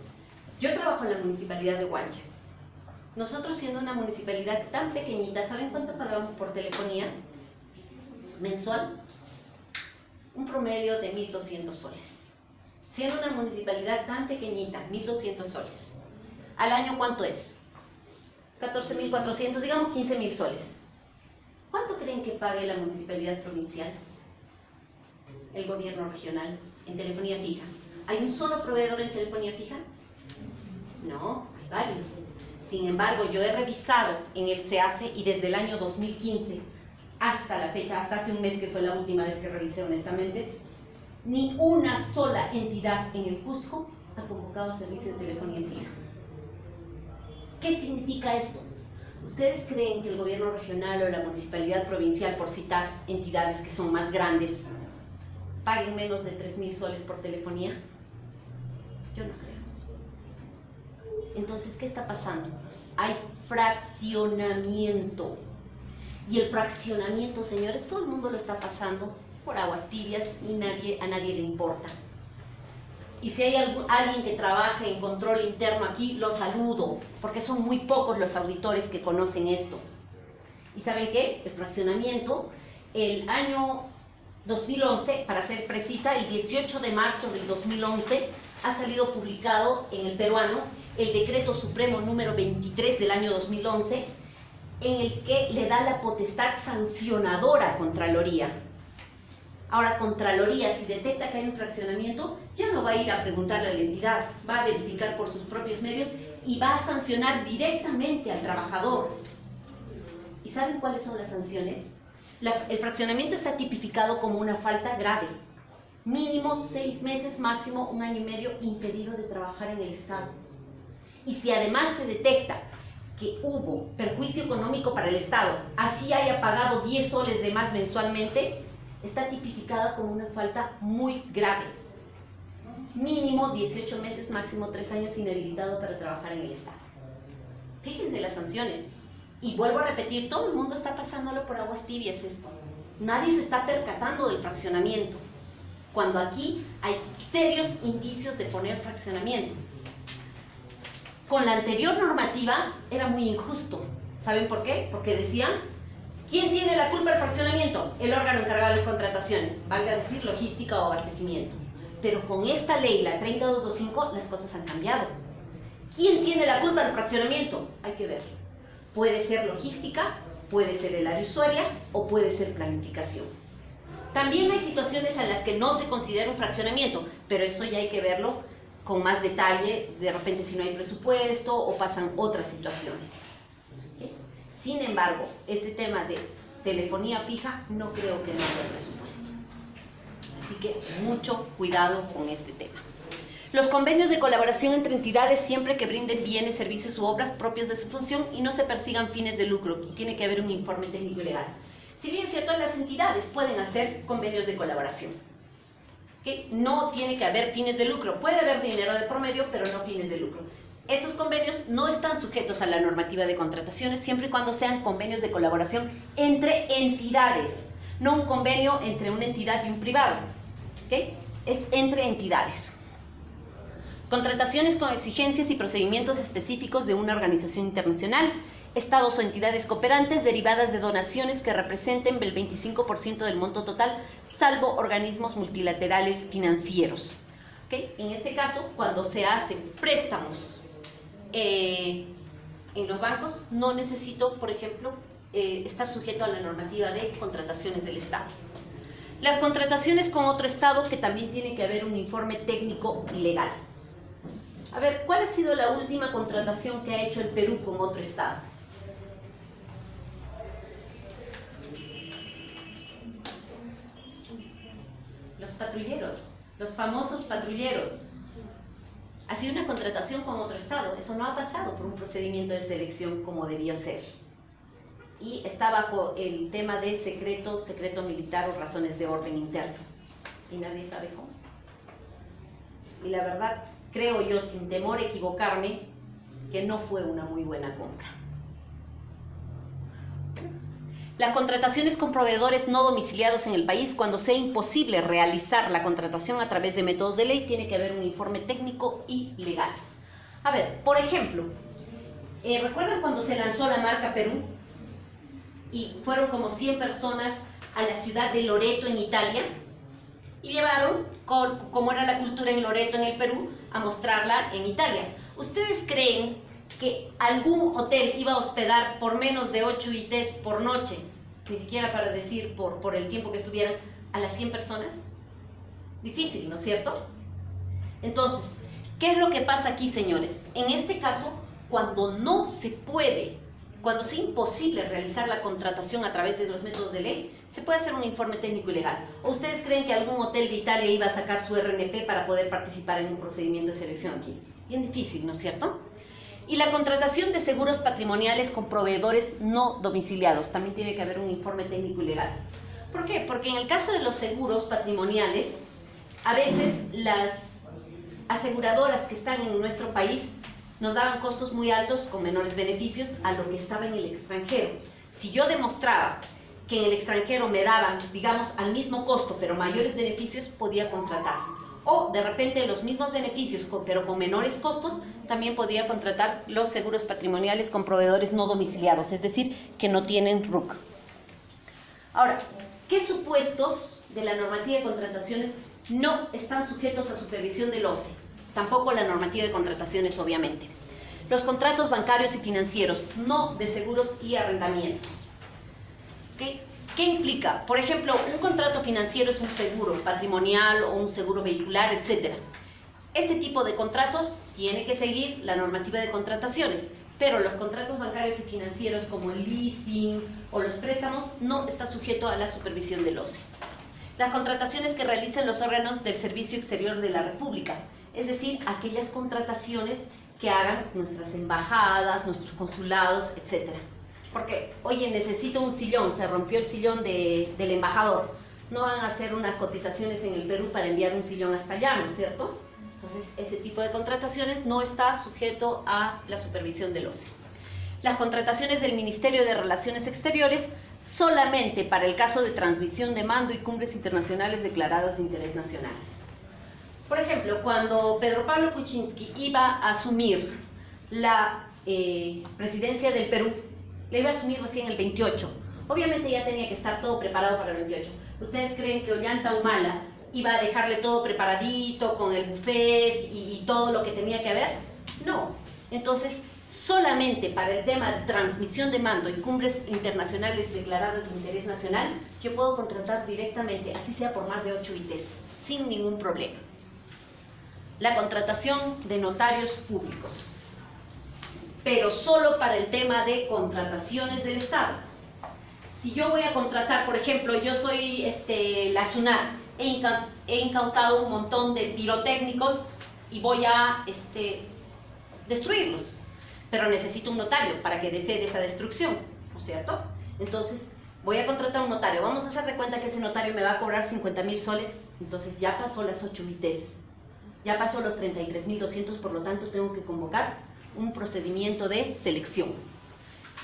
Yo trabajo en la Municipalidad de Huancha. Nosotros, siendo una municipalidad tan pequeñita, ¿saben cuánto pagamos por telefonía mensual? Un promedio de 1.200 soles. Siendo una municipalidad tan pequeñita, 1.200 soles. ¿Al año cuánto es? 14.400, digamos 15.000 soles. ¿Cuánto creen que pague la municipalidad provincial? El gobierno regional en telefonía fija. ¿Hay un solo proveedor en telefonía fija? No, hay varios. Sin embargo, yo he revisado en el SEACE y desde el año 2015 hasta la fecha, hasta hace un mes que fue la última vez que revisé honestamente, ni una sola entidad en el Cusco ha convocado servicio de telefonía fija. ¿Qué significa esto? ¿Ustedes creen que el gobierno regional o la municipalidad provincial, por citar entidades que son más grandes, paguen menos de 3.000 soles por telefonía? Yo no creo. Entonces, ¿qué está pasando? Hay fraccionamiento. Y el fraccionamiento, señores, todo el mundo lo está pasando por aguas tibias y a nadie le importa. Y si hay alguien que trabaje en control interno aquí, lo saludo, porque son muy pocos los auditores que conocen esto. ¿Y saben qué? El fraccionamiento, el año 2011, para ser precisa, el 18 de marzo del 2011, ha salido publicado en el peruano el Decreto Supremo número 23 del año 2011, en el que le da la potestad sancionadora a Contraloría. Ahora, Contraloría, si detecta que hay un fraccionamiento, ya no va a ir a preguntarle a la entidad, va a verificar por sus propios medios y va a sancionar directamente al trabajador. ¿Y saben cuáles son las sanciones? El fraccionamiento está tipificado como una falta grave. Mínimo 6 meses, máximo 1 año y medio impedido de trabajar en el Estado. Y si además se detecta que hubo perjuicio económico para el Estado, así haya pagado 10 soles de más mensualmente, está tipificada como una falta muy grave. Mínimo 18 meses, máximo 3 años inhabilitado para trabajar en el Estado. Fíjense las sanciones. Y vuelvo a repetir, todo el mundo está pasándolo por aguas tibias esto. Nadie se está percatando del fraccionamiento. cuando aquí hay serios indicios de poner fraccionamiento. Con la anterior normativa era muy injusto. ¿Saben por qué? Porque decían, ¿quién tiene la culpa del fraccionamiento? El órgano encargado de las contrataciones, valga decir logística o abastecimiento. Pero con esta ley, la 30225, las cosas han cambiado. ¿Quién tiene la culpa del fraccionamiento? Hay que ver. Puede ser logística, puede ser el área usuaria o puede ser planificación. También hay situaciones en las que no se considera un fraccionamiento, pero eso ya hay que verlo con más detalle, de repente si no hay presupuesto o pasan otras situaciones. Sin embargo, este tema de telefonía fija no creo que no haya presupuesto. Así que mucho cuidado con este tema. Los convenios de colaboración entre entidades siempre que brinden bienes, servicios u obras propios de su función y no se persigan fines de lucro, y tiene que haber un informe técnico y legal. Si bien es cierto, las entidades pueden hacer convenios de colaboración, que no tiene que haber fines de lucro. Puede haber dinero de promedio, pero no fines de lucro. Estos convenios no están sujetos a la normativa de contrataciones siempre y cuando sean convenios de colaboración entre entidades, no un convenio entre una entidad y un privado. ¿Okay? Es entre entidades. Contrataciones con exigencias y procedimientos específicos de una organización internacional, estados o entidades cooperantes derivadas de donaciones que representen el 25% del monto total, salvo organismos multilaterales financieros. ¿Okay? En este caso, cuando se hacen préstamos en los bancos, no necesito, por ejemplo, estar sujeto a la normativa de contrataciones del Estado. Las contrataciones con otro Estado, que también tiene que haber un informe técnico legal. A ver, ¿cuál ha sido la última contratación que ha hecho el Perú con otro Estado? Los patrulleros, los famosos patrulleros. Ha sido una contratación con otro Estado. Eso no ha pasado por un procedimiento de selección como debió ser. Y está bajo el tema de secreto militar o razones de orden interno. Y nadie sabe cómo. Y la verdad, creo yo, sin temor a equivocarme, que no fue una muy buena compra. Las contrataciones con proveedores no domiciliados en el país, cuando sea imposible realizar la contratación a través de métodos de ley, tiene que haber un informe técnico y legal. A ver, por ejemplo, ¿recuerdan cuando se lanzó la marca Perú? Y fueron como 100 personas a la ciudad de Loreto, en Italia, y llevaron, como era la cultura en Loreto, en el Perú, a mostrarla en Italia. ¿Ustedes creen que algún hotel iba a hospedar por menos de 8 ITs por noche, ni siquiera para decir por el tiempo que estuvieran, a las 100 personas? Difícil, ¿no es cierto? Entonces, ¿qué es lo que pasa aquí, señores? En este caso, cuando no se puede, cuando sea imposible realizar la contratación a través de los métodos de ley, se puede hacer un informe técnico y legal. ¿O ustedes creen que algún hotel de Italia iba a sacar su RNP para poder participar en un procedimiento de selección aquí? Bien difícil, ¿no es cierto? Y la contratación de seguros patrimoniales con proveedores no domiciliados. También tiene que haber un informe técnico y legal. ¿Por qué? Porque en el caso de los seguros patrimoniales, a veces las aseguradoras que están en nuestro país nos daban costos muy altos con menores beneficios a lo que estaba en el extranjero. Si yo demostraba que en el extranjero me daban, digamos, al mismo costo, pero mayores beneficios, podía contratar. O de repente los mismos beneficios, pero con menores costos, también podía contratar los seguros patrimoniales con proveedores no domiciliados, es decir, que no tienen RUC. Ahora, ¿qué supuestos de la normativa de contrataciones no están sujetos a supervisión del OCE? Tampoco la normativa de contrataciones, obviamente. Los contratos bancarios y financieros, no de seguros y arrendamientos. ¿Okay? ¿Qué implica? Por ejemplo, un contrato financiero es un seguro patrimonial o un seguro vehicular, etc. Este tipo de contratos tiene que seguir la normativa de contrataciones, pero los contratos bancarios y financieros como el leasing o los préstamos no está sujeto a la supervisión del OCE. Las contrataciones que realizan los órganos del Servicio Exterior de la República, es decir, aquellas contrataciones que hagan nuestras embajadas, nuestros consulados, etc. Porque, oye, necesito un sillón, se rompió el sillón del embajador. No van a hacer unas cotizaciones en el Perú para enviar un sillón hasta allá, ¿no es cierto? Entonces, ese tipo de contrataciones no está sujeto a la supervisión del OCE. Las contrataciones del Ministerio de Relaciones Exteriores solamente para el caso de transmisión de mando y cumbres internacionales declaradas de interés nacional. Por ejemplo, cuando Pedro Pablo Kuczynski iba a asumir la presidencia del Perú, le iba a asumir recién el 28. Obviamente ya tenía que estar todo preparado para el 28. ¿Ustedes creen que Ollanta Humala iba a dejarle todo preparadito con el buffet y todo lo que tenía que haber? No. Entonces, solamente para el tema de transmisión de mando y cumbres internacionales declaradas de interés nacional, yo puedo contratar directamente, así sea por más de 8 ITs, sin ningún problema. La contratación de notarios públicos, pero solo para el tema de contrataciones del Estado. Si yo voy a contratar, por ejemplo, yo soy la SUNAT, he incautado un montón de pirotécnicos y voy a destruirlos, pero necesito un notario para que dé fe de esa destrucción, ¿no es cierto? Entonces, voy a contratar un notario. Vamos a hacer de cuenta que ese notario me va a cobrar 50.000 soles, entonces ya pasó las 8 ITs, ya pasó los 33.200, por lo tanto tengo que convocar un procedimiento de selección.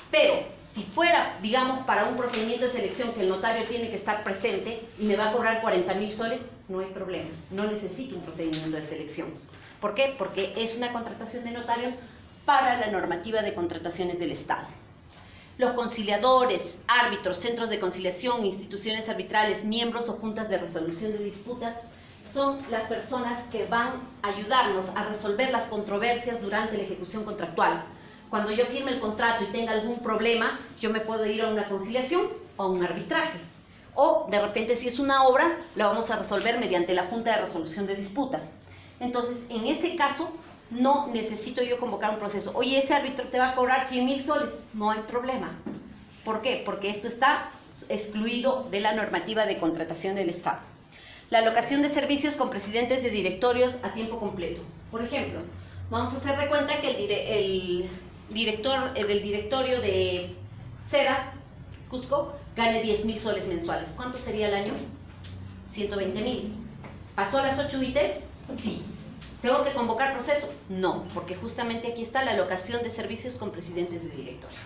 Pero si fuera, digamos, para un procedimiento de selección que el notario tiene que estar presente y me va a cobrar 40.000 soles, no hay problema, no necesito un procedimiento de selección. ¿Por qué? Porque es una contratación de notarios para la normativa de contrataciones del Estado. Los conciliadores, árbitros, centros de conciliación, instituciones arbitrales, miembros o juntas de resolución de disputas son las personas que van a ayudarnos a resolver las controversias durante la ejecución contractual. Cuando yo firme el contrato y tenga algún problema, yo me puedo ir a una conciliación o a un arbitraje. O de repente, si es una obra, la vamos a resolver mediante la Junta de Resolución de Disputas. Entonces, en ese caso, no necesito yo convocar un proceso. Oye, ese árbitro te va a cobrar 100.000 soles. No hay problema. ¿Por qué? Porque esto está excluido de la normativa de contratación del Estado. La alocación de servicios con presidentes de directorios a tiempo completo. Por ejemplo, vamos a hacer de cuenta que el del directorio de Cera, Cusco, gane 10.000 soles mensuales. ¿Cuánto sería el año? 120.000. ¿Pasó las 8 ITs? Sí. ¿Tengo que convocar proceso? No, porque justamente aquí está la alocación de servicios con presidentes de directorio.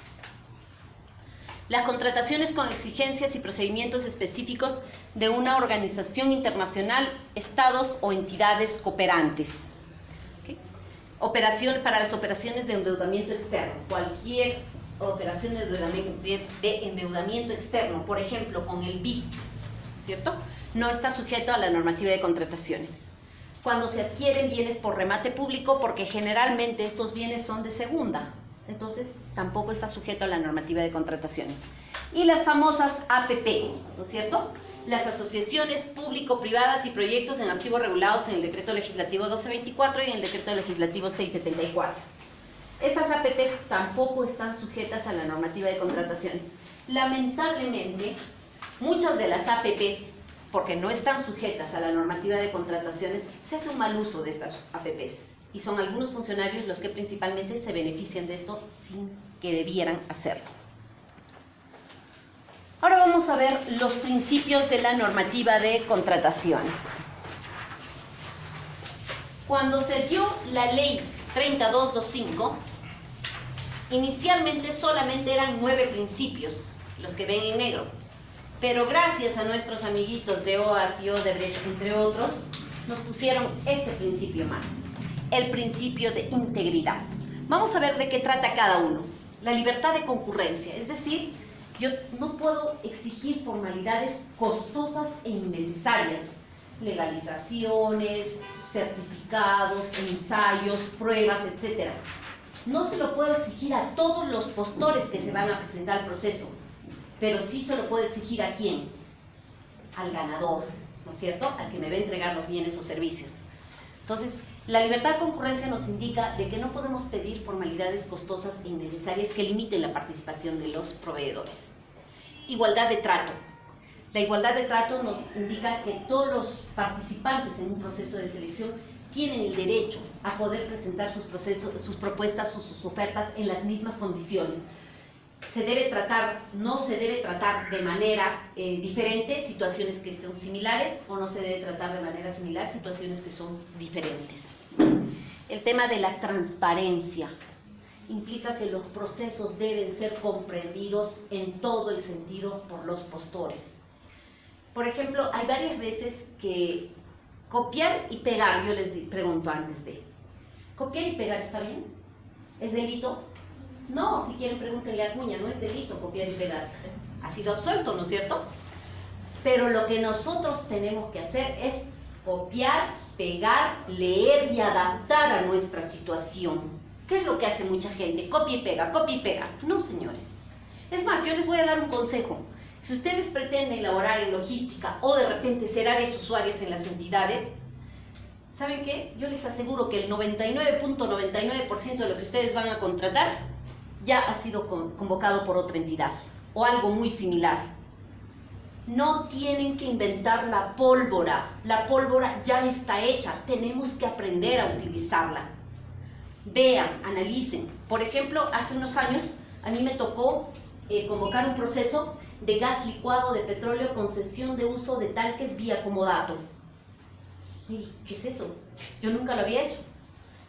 Las contrataciones con exigencias y procedimientos específicos de una organización internacional, estados o entidades cooperantes. Para las operaciones de endeudamiento externo, cualquier operación de endeudamiento externo, por ejemplo, con el BIC, ¿cierto? No está sujeto a la normativa de contrataciones. Cuando se adquieren bienes por remate público, porque generalmente estos bienes son de segunda, entonces tampoco está sujeto a la normativa de contrataciones. Y las famosas APPs, ¿no es cierto? Las asociaciones público-privadas y proyectos en archivos regulados en el Decreto Legislativo 1224 y en el Decreto Legislativo 674. Estas APPs tampoco están sujetas a la normativa de contrataciones. Lamentablemente, muchas de las APPs, porque no están sujetas a la normativa de contrataciones, se hace un mal uso de estas APPs. Y son algunos funcionarios los que principalmente se benefician de esto sin que debieran hacerlo. Ahora vamos a ver los principios de la normativa de contrataciones. Cuando se dio la ley 3225, inicialmente solamente eran 9 principios, los que ven en negro. Pero gracias a nuestros amiguitos de OAS y Odebrecht, entre otros, nos pusieron este principio más, el principio de integridad. Vamos a ver de qué trata cada uno. La libertad de concurrencia, es decir, yo no puedo exigir formalidades costosas e innecesarias, legalizaciones, certificados, ensayos, pruebas, etc. No se lo puedo exigir a todos los postores que se van a presentar al proceso, pero sí se lo puedo exigir ¿a quién? Al ganador, ¿no es cierto? Al que me va a entregar los bienes o servicios. Entonces, la libertad de concurrencia nos indica de que no podemos pedir formalidades costosas e innecesarias que limiten la participación de los proveedores. Igualdad de trato. La igualdad de trato nos indica que todos los participantes en un proceso de selección tienen el derecho a poder presentar sus propuestas, sus ofertas en las mismas condiciones. No se debe tratar de manera diferente situaciones que son similares, o no se debe tratar de manera similar situaciones que son diferentes. El tema de la transparencia. implica que los procesos deben ser comprendidos en todo el sentido por los postores. Por ejemplo, hay varias veces que copiar y pegar, yo les pregunto antes de, ¿copiar y pegar está bien? ¿Es delito? No, si quieren pregúntenle a Acuña, no es delito copiar y pegar. Ha sido absuelto, ¿no es cierto? Pero lo que nosotros tenemos que hacer es copiar, pegar, leer y adaptar a nuestra situación. ¿Qué es lo que hace mucha gente? Copia y pega, copia y pega. No, señores. Es más, yo les voy a dar un consejo. Si ustedes pretenden laborar en logística o de repente ser áreas usuarias en las entidades, ¿saben qué? Yo les aseguro que el 99.99% de lo que ustedes van a contratar ya ha sido convocado por otra entidad o algo muy similar. No tienen que inventar la pólvora ya está hecha, tenemos que aprender a utilizarla. Vean, analicen. Por ejemplo, hace unos años a mí me tocó convocar un proceso de gas licuado de petróleo con cesión de uso de tanques vía comodato. ¿Y qué es eso? Yo nunca lo había hecho.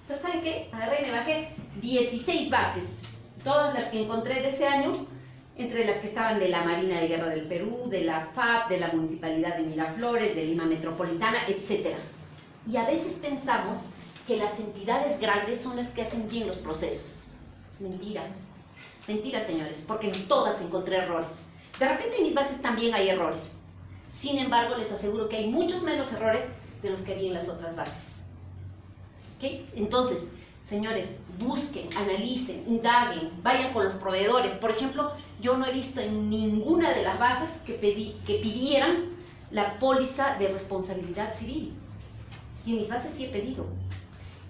Pero ¿saben qué? Agarré y me bajé 16 bases, todas las que encontré de ese año, entre las que estaban de la Marina de Guerra del Perú, de la FAP, de la Municipalidad de Miraflores, de Lima Metropolitana, etc. Y a veces pensamos que las entidades grandes son las que hacen bien los procesos. Mentira. Mentira, señores, porque en todas encontré errores. De repente en mis bases también hay errores. Sin embargo, les aseguro que hay muchos menos errores de los que había en las otras bases. ¿Okay? Entonces, señores, busquen, analicen, indaguen, vayan con los proveedores. Por ejemplo, yo no he visto en ninguna de las bases que pidieran la póliza de responsabilidad civil. Y en mis bases sí he pedido.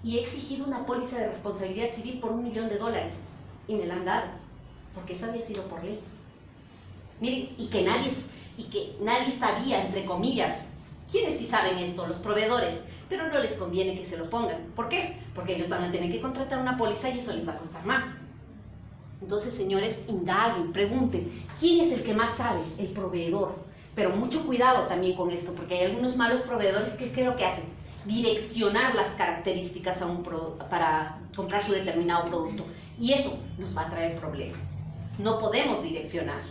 Y he exigido una póliza de responsabilidad civil por $1 millón. Y me la han dado, porque eso había sido por ley. Miren, y que nadie sabía, entre comillas. ¿Quiénes sí saben esto? Los proveedores. Pero no les conviene que se lo pongan. ¿Por qué? Porque ellos van a tener que contratar una póliza y eso les va a costar más. Entonces, señores, indaguen, pregunten. ¿Quién es el que más sabe? El proveedor. Pero mucho cuidado también con esto, porque hay algunos malos proveedores que ¿qué es lo que hacen? Direccionar las características para comprar su determinado producto. Y eso nos va a traer problemas. No podemos direccionar.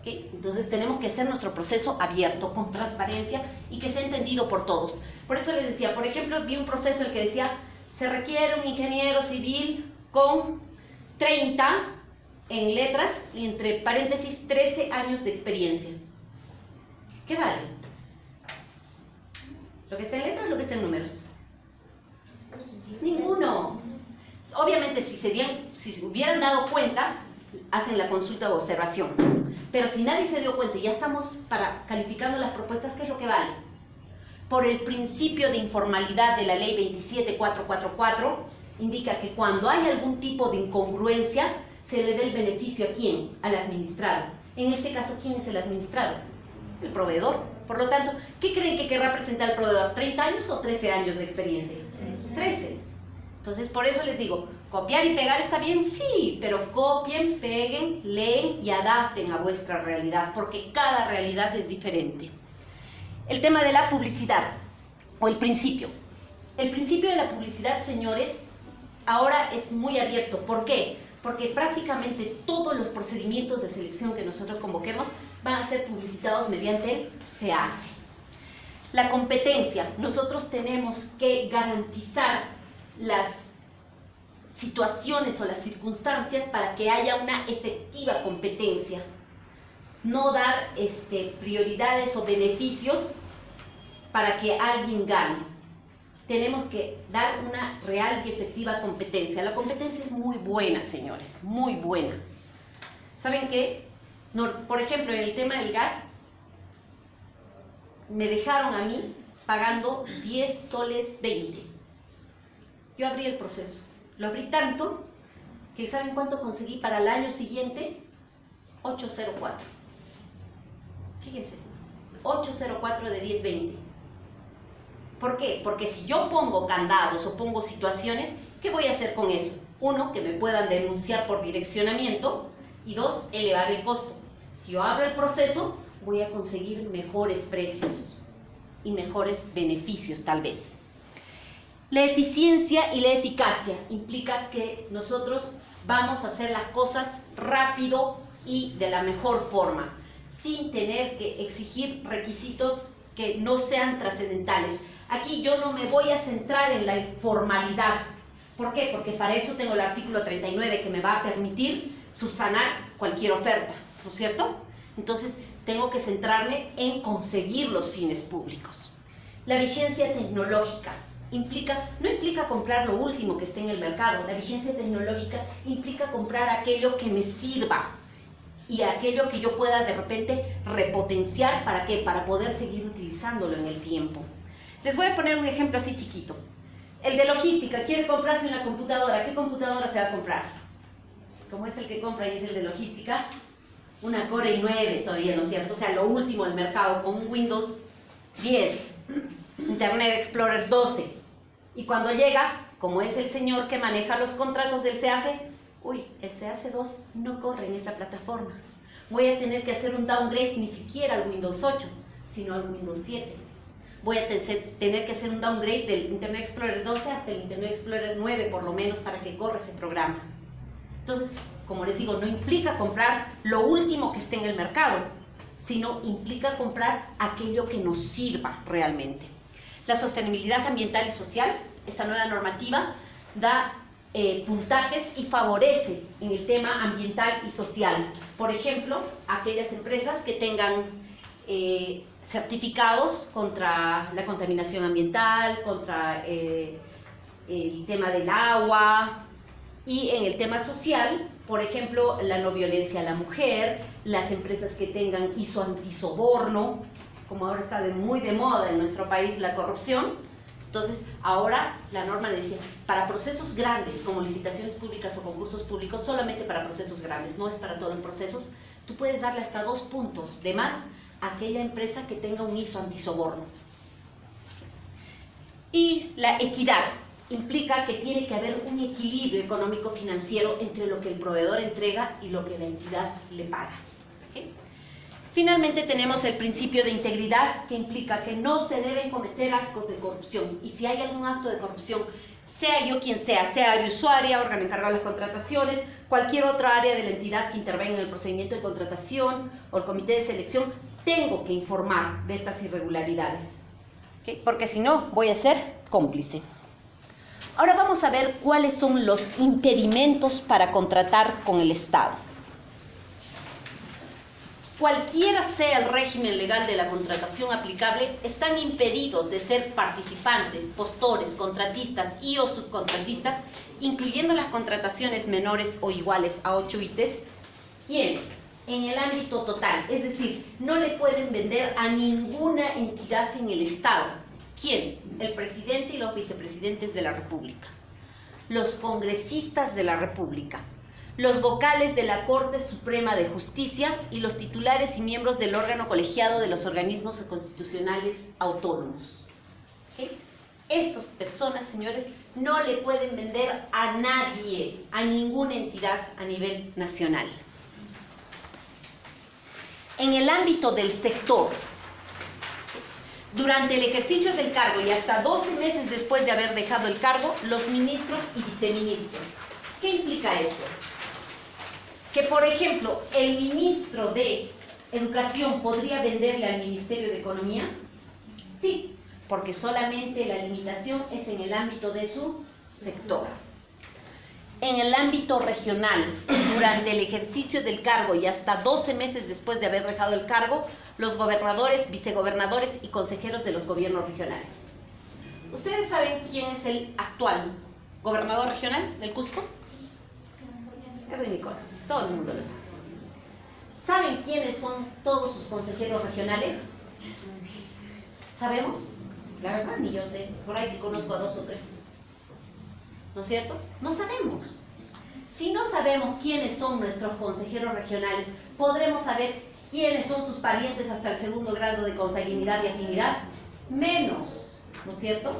¿Okay? Entonces tenemos que hacer nuestro proceso abierto, con transparencia y que sea entendido por todos. Por eso les decía, por ejemplo, vi un proceso en el que decía, se requiere un ingeniero civil con 30, en letras, y entre paréntesis, 13 años de experiencia. ¿Qué vale? ¿Lo que está en letras o lo que está en números? Ninguno. Obviamente, si se hubieran dado cuenta, hacen la consulta o observación. Pero si nadie se dio cuenta y ya estamos calificando las propuestas, ¿qué es lo que vale? Por el principio de informalidad de la ley 27444, indica que cuando hay algún tipo de incongruencia, se le dé el beneficio ¿a quién? Al administrado. En este caso, ¿quién es el administrado? El proveedor. Por lo tanto, ¿qué creen que querrá presentar el proveedor? ¿30 años o 13 años de experiencia? 13. Entonces, por eso les digo, ¿copiar y pegar está bien? Sí, pero copien, peguen, leen y adapten a vuestra realidad, porque cada realidad es diferente. El tema de la publicidad, o el principio. El principio de la publicidad, señores, ahora es muy abierto. ¿Por qué? Porque prácticamente todos los procedimientos de selección que nosotros convoquemos van a ser publicitados mediante el se hace. La competencia, nosotros tenemos que garantizar las situaciones o las circunstancias para que haya una efectiva competencia. No dar prioridades o beneficios para que alguien gane. Tenemos que dar una real y efectiva competencia. La competencia es muy buena, señores, muy buena. ¿Saben qué? No, por ejemplo, en el tema del gas, me dejaron a mí pagando 10 soles 20. Yo abrí el proceso. Lo abrí tanto que ¿saben cuánto conseguí para el año siguiente? 804. Fíjense, 804 de 1020. ¿Por qué? Porque si yo pongo candados o pongo situaciones, ¿qué voy a hacer con eso? Uno, que me puedan denunciar por direccionamiento, y dos, elevar el costo. Si yo abro el proceso, voy a conseguir mejores precios y mejores beneficios tal vez. La eficiencia y la eficacia implica que nosotros vamos a hacer las cosas rápido y de la mejor forma, sin tener que exigir requisitos que no sean trascendentales. Aquí yo no me voy a centrar en la informalidad. ¿Por qué? Porque para eso tengo el artículo 39 que me va a permitir subsanar cualquier oferta, ¿no es cierto? Entonces, tengo que centrarme en conseguir los fines públicos. La vigencia tecnológica no implica comprar lo último que esté en el mercado. La vigencia tecnológica implica comprar aquello que me sirva y aquello que yo pueda de repente repotenciar. ¿Para qué? Para poder seguir utilizándolo en el tiempo. Les voy a poner un ejemplo así chiquito. El de logística quiere comprarse una computadora. ¿Qué computadora se va a comprar? Como es el que compra y es el de logística, una Core i9 todavía, ¿no es cierto? O sea, lo último del mercado, con un Windows 10, Internet Explorer 12. Y cuando llega, como es el señor que maneja los contratos del CAC, el CAC2 no corre en esa plataforma. Voy a tener que hacer un downgrade ni siquiera al Windows 8, sino al Windows 7. Voy a tener que hacer un downgrade del Internet Explorer 12 hasta el Internet Explorer 9, por lo menos, para que corra ese programa. Entonces, como les digo, no implica comprar lo último que esté en el mercado, sino implica comprar aquello que nos sirva realmente. La sostenibilidad ambiental y social, esta nueva normativa, da puntajes y favorece en el tema ambiental y social. Por ejemplo, aquellas empresas que tengan certificados contra la contaminación ambiental, contra el tema del agua, y en el tema social, por ejemplo, la no violencia a la mujer, las empresas que tengan ISO antisoborno, como ahora está muy de moda en nuestro país la corrupción. Entonces, ahora la norma dice, para procesos grandes, como licitaciones públicas o concursos públicos, solamente para procesos grandes, no es para todos los procesos, tú puedes darle hasta 2 puntos de más a aquella empresa que tenga un ISO antisoborno. Y la equidad implica que tiene que haber un equilibrio económico-financiero entre lo que el proveedor entrega y lo que la entidad le paga. ¿Okay? Finalmente tenemos el principio de integridad, que implica que no se deben cometer actos de corrupción. Y si hay algún acto de corrupción, sea yo quien sea área usuaria, órgano encargado de las contrataciones, cualquier otra área de la entidad que intervenga en el procedimiento de contratación o el comité de selección, tengo que informar de estas irregularidades. ¿Okay? Porque si no, voy a ser cómplice. Ahora vamos a ver cuáles son los impedimentos para contratar con el Estado. Cualquiera sea el régimen legal de la contratación aplicable, están impedidos de ser participantes, postores, contratistas y o subcontratistas, incluyendo las contrataciones menores o iguales a 8 ítems, quienes en el ámbito total, es decir, no le pueden vender a ninguna entidad en el Estado. ¿Quién? El presidente y los vicepresidentes de la República, los congresistas de la República, los vocales de la Corte Suprema de Justicia y los titulares y miembros del órgano colegiado de los organismos constitucionales autónomos. ¿Okay? Estas personas, señores, no le pueden vender a nadie, a ninguna entidad a nivel nacional. En el ámbito del sector, durante el ejercicio del cargo y hasta 12 meses después de haber dejado el cargo, los ministros y viceministros. ¿Qué implica esto? Que, por ejemplo, el ministro de Educación podría venderle al Ministerio de Economía. Sí, porque solamente la limitación es en el ámbito de su sector. En el ámbito regional, durante el ejercicio del cargo y hasta 12 meses después de haber dejado el cargo, los gobernadores, vicegobernadores y consejeros de los gobiernos regionales. ¿Ustedes saben quién es el actual gobernador regional del Cusco? Edwin Nicola, todo el mundo lo sabe. ¿Saben quiénes son todos sus consejeros regionales? ¿Sabemos? La verdad, ni yo sé, por ahí que conozco a 2 o 3. ¿No es cierto? No sabemos. Si no sabemos quiénes son nuestros consejeros regionales, ¿podremos saber quiénes son sus parientes hasta el 2º grado de consanguinidad y afinidad? Menos, ¿no es cierto?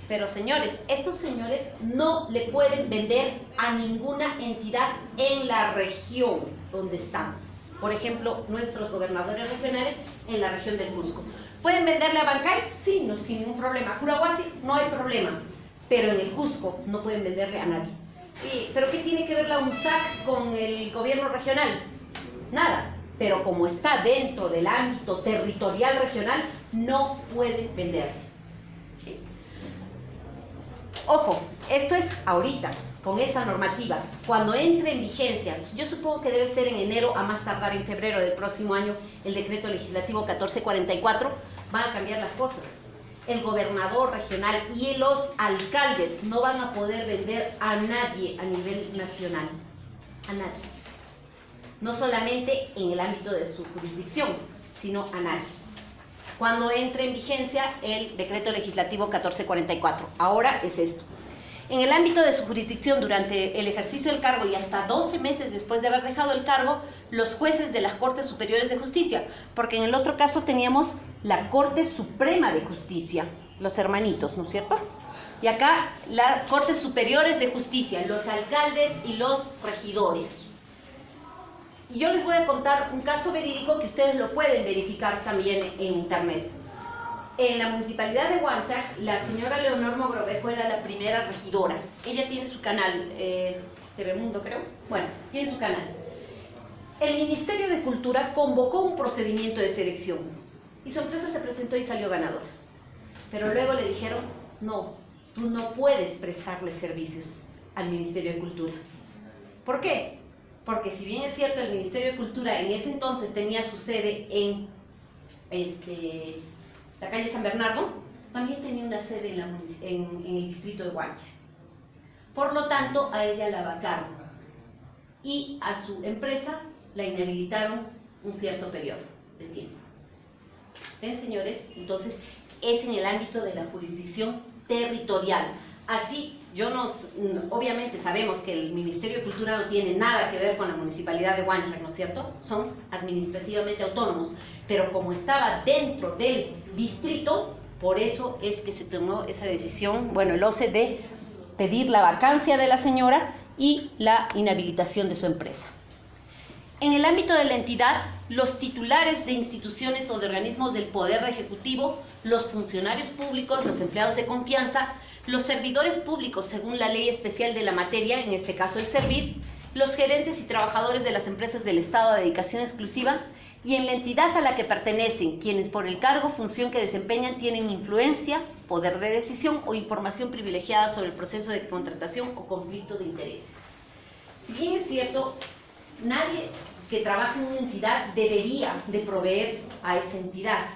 Pero señores, estos señores no le pueden vender a ninguna entidad en la región donde están. Por ejemplo, nuestros gobernadores regionales en la región del Cusco. ¿Pueden venderle a Bancay? Sí, no, sin ningún problema. A Curahuasi no hay problema. Pero en el Cusco no pueden venderle a nadie. ¿Pero qué tiene que ver la UNSAC con el gobierno regional? Nada. Pero como está dentro del ámbito territorial regional, no pueden vender. ¿Sí? Ojo, esto es ahorita, con esa normativa. Cuando entre en vigencia, yo supongo que debe ser en enero, a más tardar en febrero del próximo año, el decreto legislativo 1444, van a cambiar las cosas. El gobernador regional y los alcaldes no van a poder vender a nadie a nivel nacional. A nadie. No solamente en el ámbito de su jurisdicción, sino a nadie. Cuando entre en vigencia el decreto legislativo 1444. Ahora es esto. En el ámbito de su jurisdicción, durante el ejercicio del cargo y hasta 12 meses después de haber dejado el cargo, los jueces de las Cortes Superiores de Justicia, porque en el otro caso teníamos la Corte Suprema de Justicia, los hermanitos, ¿no es cierto? Y acá las Cortes Superiores de Justicia, los alcaldes y los regidores. Y yo les voy a contar un caso verídico que ustedes lo pueden verificar también en internet. En la municipalidad de Huanchac, la señora Leonor Mogrovejo era la primera regidora. Ella tiene su canal, TV Mundo creo. Bueno, tiene su canal. El Ministerio de Cultura convocó un procedimiento de selección y su empresa se presentó y salió ganadora. Pero luego le dijeron, no, tú no puedes prestarle servicios al Ministerio de Cultura. ¿Por qué? Porque si bien es cierto, el Ministerio de Cultura en ese entonces tenía su sede en la calle San Bernardo, también tenía una sede en el distrito de Huanchac. Por lo tanto, a ella la vacaron y a su empresa la inhabilitaron un cierto periodo de tiempo. ¿Ven, señores? Entonces, es en el ámbito de la jurisdicción territorial. Así, obviamente sabemos que el Ministerio de Cultura no tiene nada que ver con la municipalidad de Huanchac, ¿no es cierto? Son administrativamente autónomos, pero como estaba dentro del distrito, por eso es que se tomó esa decisión, bueno, el OCE, de pedir la vacancia de la señora y la inhabilitación de su empresa. En el ámbito de la entidad, los titulares de instituciones o de organismos del Poder Ejecutivo, los funcionarios públicos, los empleados de confianza, los servidores públicos según la ley especial de la materia, en este caso el SERVID, los gerentes y trabajadores de las empresas del Estado de dedicación exclusiva y en la entidad a la que pertenecen, quienes por el cargo o función que desempeñan tienen influencia, poder de decisión o información privilegiada sobre el proceso de contratación o conflicto de intereses. Si bien es cierto, nadie que trabaje en una entidad debería de proveer a esa entidad.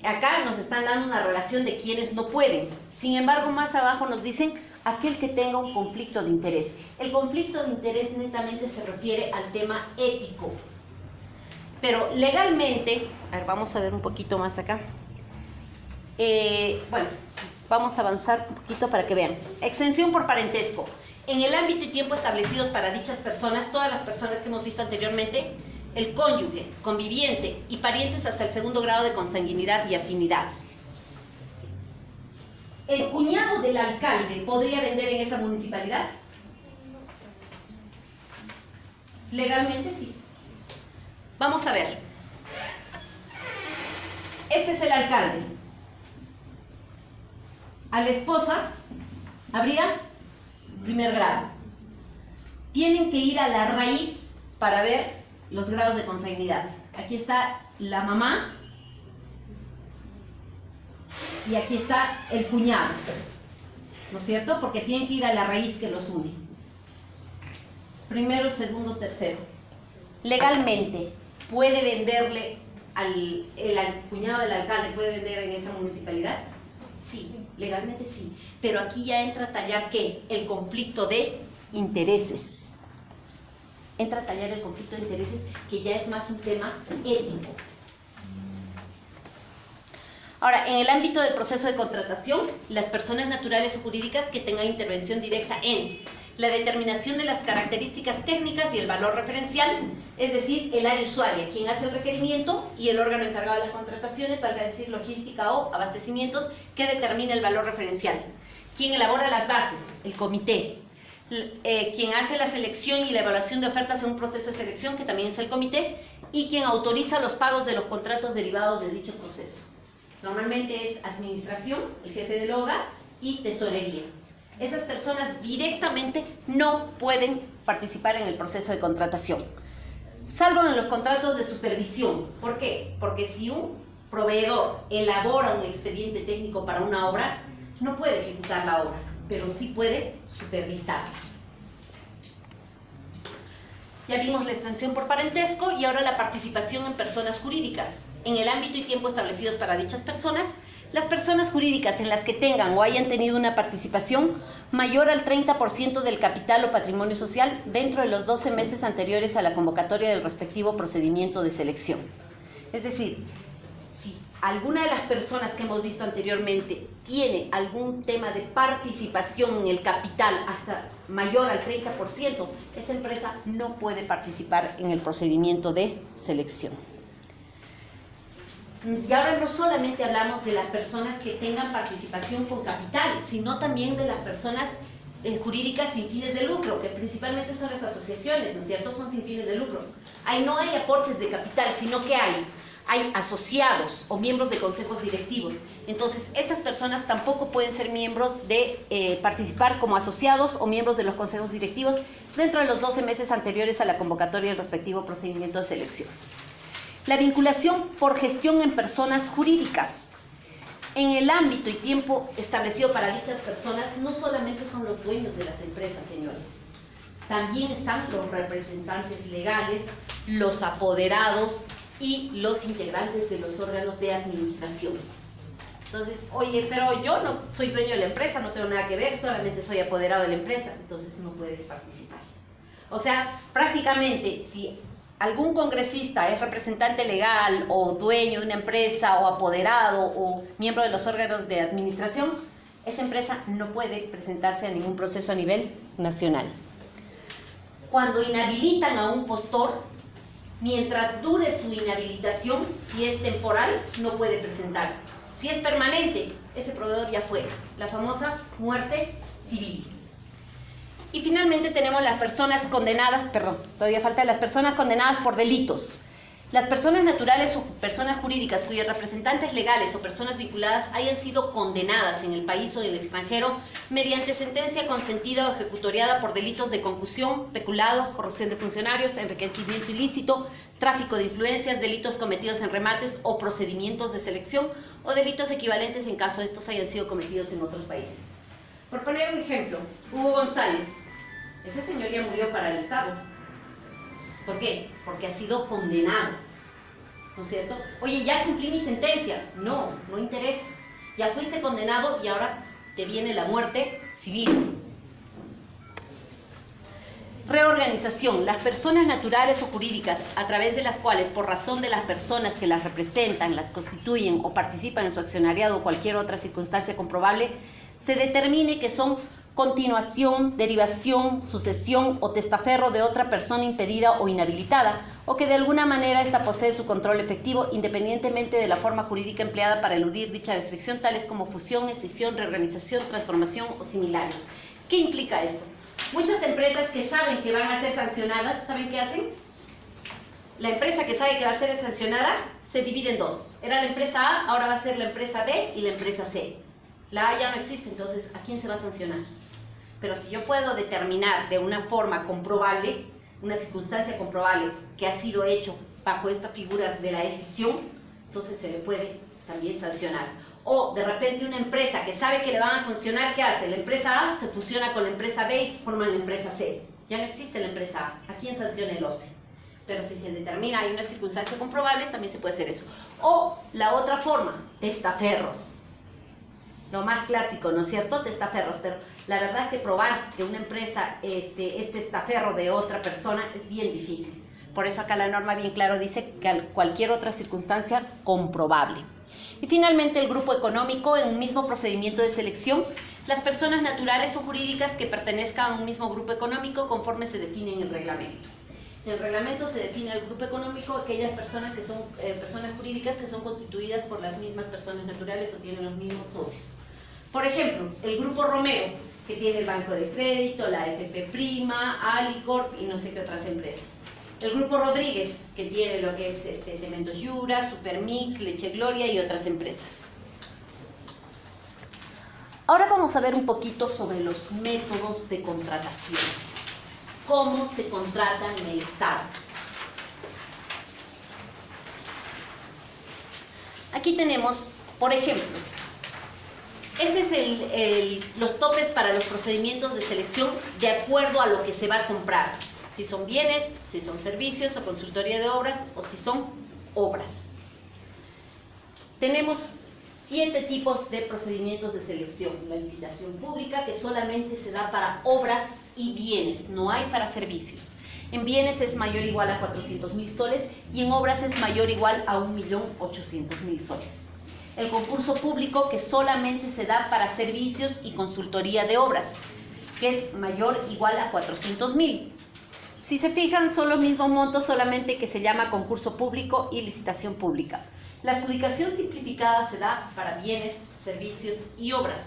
Acá nos están dando una relación de quienes no pueden. Sin embargo, más abajo nos dicen aquel que tenga un conflicto de interés. El conflicto de interés netamente se refiere al tema ético. Pero legalmente, a ver, vamos a ver un poquito más acá. Bueno, vamos a avanzar un poquito para que vean. Exención por parentesco. En el ámbito y tiempo establecidos para dichas personas, todas las personas que hemos visto anteriormente, el cónyuge, conviviente y parientes hasta el segundo grado de consanguinidad y afinidad. ¿El cuñado del alcalde podría vender en esa municipalidad? Legalmente sí. Vamos a ver. Este es el alcalde. A la esposa habría primer grado. Tienen que ir a la raíz para ver los grados de consanguinidad. Aquí está la mamá y aquí está el cuñado, ¿no es cierto? Porque tienen que ir a la raíz que los une. Primero, segundo, tercero. Legalmente, ¿puede venderle al cuñado del alcalde, puede vender en esa municipalidad? Sí, legalmente sí. Pero aquí ya entra a tallar, ¿qué? El conflicto de intereses. Entra a tallar el conflicto de intereses, que ya es más un tema ético. Ahora, en el ámbito del proceso de contratación, las personas naturales o jurídicas que tengan intervención directa en la determinación de las características técnicas y el valor referencial, es decir, el área usuaria, quien hace el requerimiento, y el órgano encargado de las contrataciones, valga decir logística o abastecimientos, que determina el valor referencial. Quien elabora las bases, el comité. Quien hace la selección y la evaluación de ofertas en un proceso de selección, que también es el comité, y quien autoriza los pagos de los contratos derivados de dicho proceso. Normalmente es administración, el jefe del hogar, y tesorería. Esas personas directamente no pueden participar en el proceso de contratación, salvo en los contratos de supervisión. ¿Por qué? Porque si un proveedor elabora un expediente técnico para una obra, no puede ejecutar la obra, pero sí puede supervisarla. Ya vimos la extensión por parentesco y ahora la participación en personas jurídicas. En el ámbito y tiempo establecidos para dichas personas, las personas jurídicas en las que tengan o hayan tenido una participación mayor al 30% del capital o patrimonio social dentro de los 12 meses anteriores a la convocatoria del respectivo procedimiento de selección. Es decir, si alguna de las personas que hemos visto anteriormente tiene algún tema de participación en el capital hasta mayor al 30%, esa empresa no puede participar en el procedimiento de selección. Y ahora no solamente hablamos de las personas que tengan participación con capital, sino también de las personas jurídicas sin fines de lucro, que principalmente son las asociaciones, ¿no es cierto? Son sin fines de lucro. Ahí no hay aportes de capital, sino que hay asociados o miembros de consejos directivos. Entonces, estas personas tampoco pueden ser miembros de participar como asociados o miembros de los consejos directivos dentro de los 12 meses anteriores a la convocatoria del respectivo procedimiento de selección. La vinculación por gestión en personas jurídicas. En el ámbito y tiempo establecido para dichas personas, no solamente son los dueños de las empresas, señores. También están los representantes legales, los apoderados y los integrantes de los órganos de administración. Entonces, oye, pero yo no soy dueño de la empresa, no tengo nada que ver, solamente soy apoderado de la empresa, entonces no puedes participar. O sea, prácticamente, si algún congresista es representante legal o dueño de una empresa o apoderado o miembro de los órganos de administración, esa empresa no puede presentarse a ningún proceso a nivel nacional. Cuando inhabilitan a un postor, mientras dure su inhabilitación, si es temporal, no puede presentarse. Si es permanente, ese proveedor ya fue. La famosa muerte civil. Y finalmente tenemos las personas condenadas, todavía falta las personas condenadas por delitos. Las personas naturales o personas jurídicas cuyos representantes legales o personas vinculadas hayan sido condenadas en el país o en el extranjero mediante sentencia consentida o ejecutoriada por delitos de concusión, peculado, corrupción de funcionarios, enriquecimiento ilícito, tráfico de influencias, delitos cometidos en remates o procedimientos de selección o delitos equivalentes en caso de estos hayan sido cometidos en otros países. Por poner un ejemplo, Hugo González, ese señor ya murió para el Estado. ¿Por qué? Porque ha sido condenado, ¿no es cierto? Oye, ya cumplí mi sentencia. No, no interesa. Ya fuiste condenado y ahora te viene la muerte civil. Reorganización. Las personas naturales o jurídicas a través de las cuales, por razón de las personas que las representan, las constituyen o participan en su accionariado o cualquier otra circunstancia comprobable, se determine que son continuación, derivación, sucesión o testaferro de otra persona impedida o inhabilitada, o que de alguna manera ésta posee su control efectivo independientemente de la forma jurídica empleada para eludir dicha restricción, tales como fusión, escisión, reorganización, transformación o similares. ¿Qué implica esto? Muchas empresas que saben que van a ser sancionadas, ¿saben qué hacen? La empresa que sabe que va a ser sancionada se divide en dos. Era la empresa A, ahora va a ser la empresa B y la empresa C. La A ya no existe, entonces, ¿a quién se va a sancionar? Pero si yo puedo determinar de una forma comprobable, una circunstancia comprobable que ha sido hecho bajo esta figura de la escisión, entonces se le puede también sancionar. O de repente una empresa que sabe que le van a sancionar, ¿qué hace? La empresa A se fusiona con la empresa B y forman la empresa C. Ya no existe la empresa A. ¿A quién sanciona el OCE? Pero si se determina, hay una circunstancia comprobable, también se puede hacer eso. O la otra forma, testaferros. Lo más clásico, ¿no es cierto? Testaferros, pero la verdad es que probar que una empresa es testaferro de otra persona es bien difícil. Por eso acá la norma bien claro dice que cualquier otra circunstancia comprobable. Y finalmente el grupo económico en un mismo procedimiento de selección, las personas naturales o jurídicas que pertenezcan a un mismo grupo económico conforme se define en el reglamento. En el reglamento se define el grupo económico aquellas personas que son personas jurídicas que son constituidas por las mismas personas naturales o tienen los mismos socios. Por ejemplo, el grupo Romero, que tiene el Banco de Crédito, la FP Prima, Alicorp y no sé qué otras empresas. El grupo Rodríguez, que tiene lo que es Cementos Yura, Supermix, Leche Gloria y otras empresas. Ahora vamos a ver un poquito sobre los métodos de contratación. ¿Cómo se contrata en el Estado? Aquí tenemos, por ejemplo, este es los topes para los procedimientos de selección de acuerdo a lo que se va a comprar. Si son bienes, si son servicios o consultoría de obras o si son obras. Tenemos 7 tipos de procedimientos de selección. La licitación pública, que solamente se da para obras y bienes, no hay para servicios. En bienes es mayor o igual a 400.000 soles y en obras es mayor o igual a 1.800.000 soles. El concurso público, que solamente se da para servicios y consultoría de obras, que es mayor o igual a 400.000. Si se fijan, son los mismos montos, solamente que se llama concurso público y licitación pública. La adjudicación simplificada se da para bienes, servicios y obras.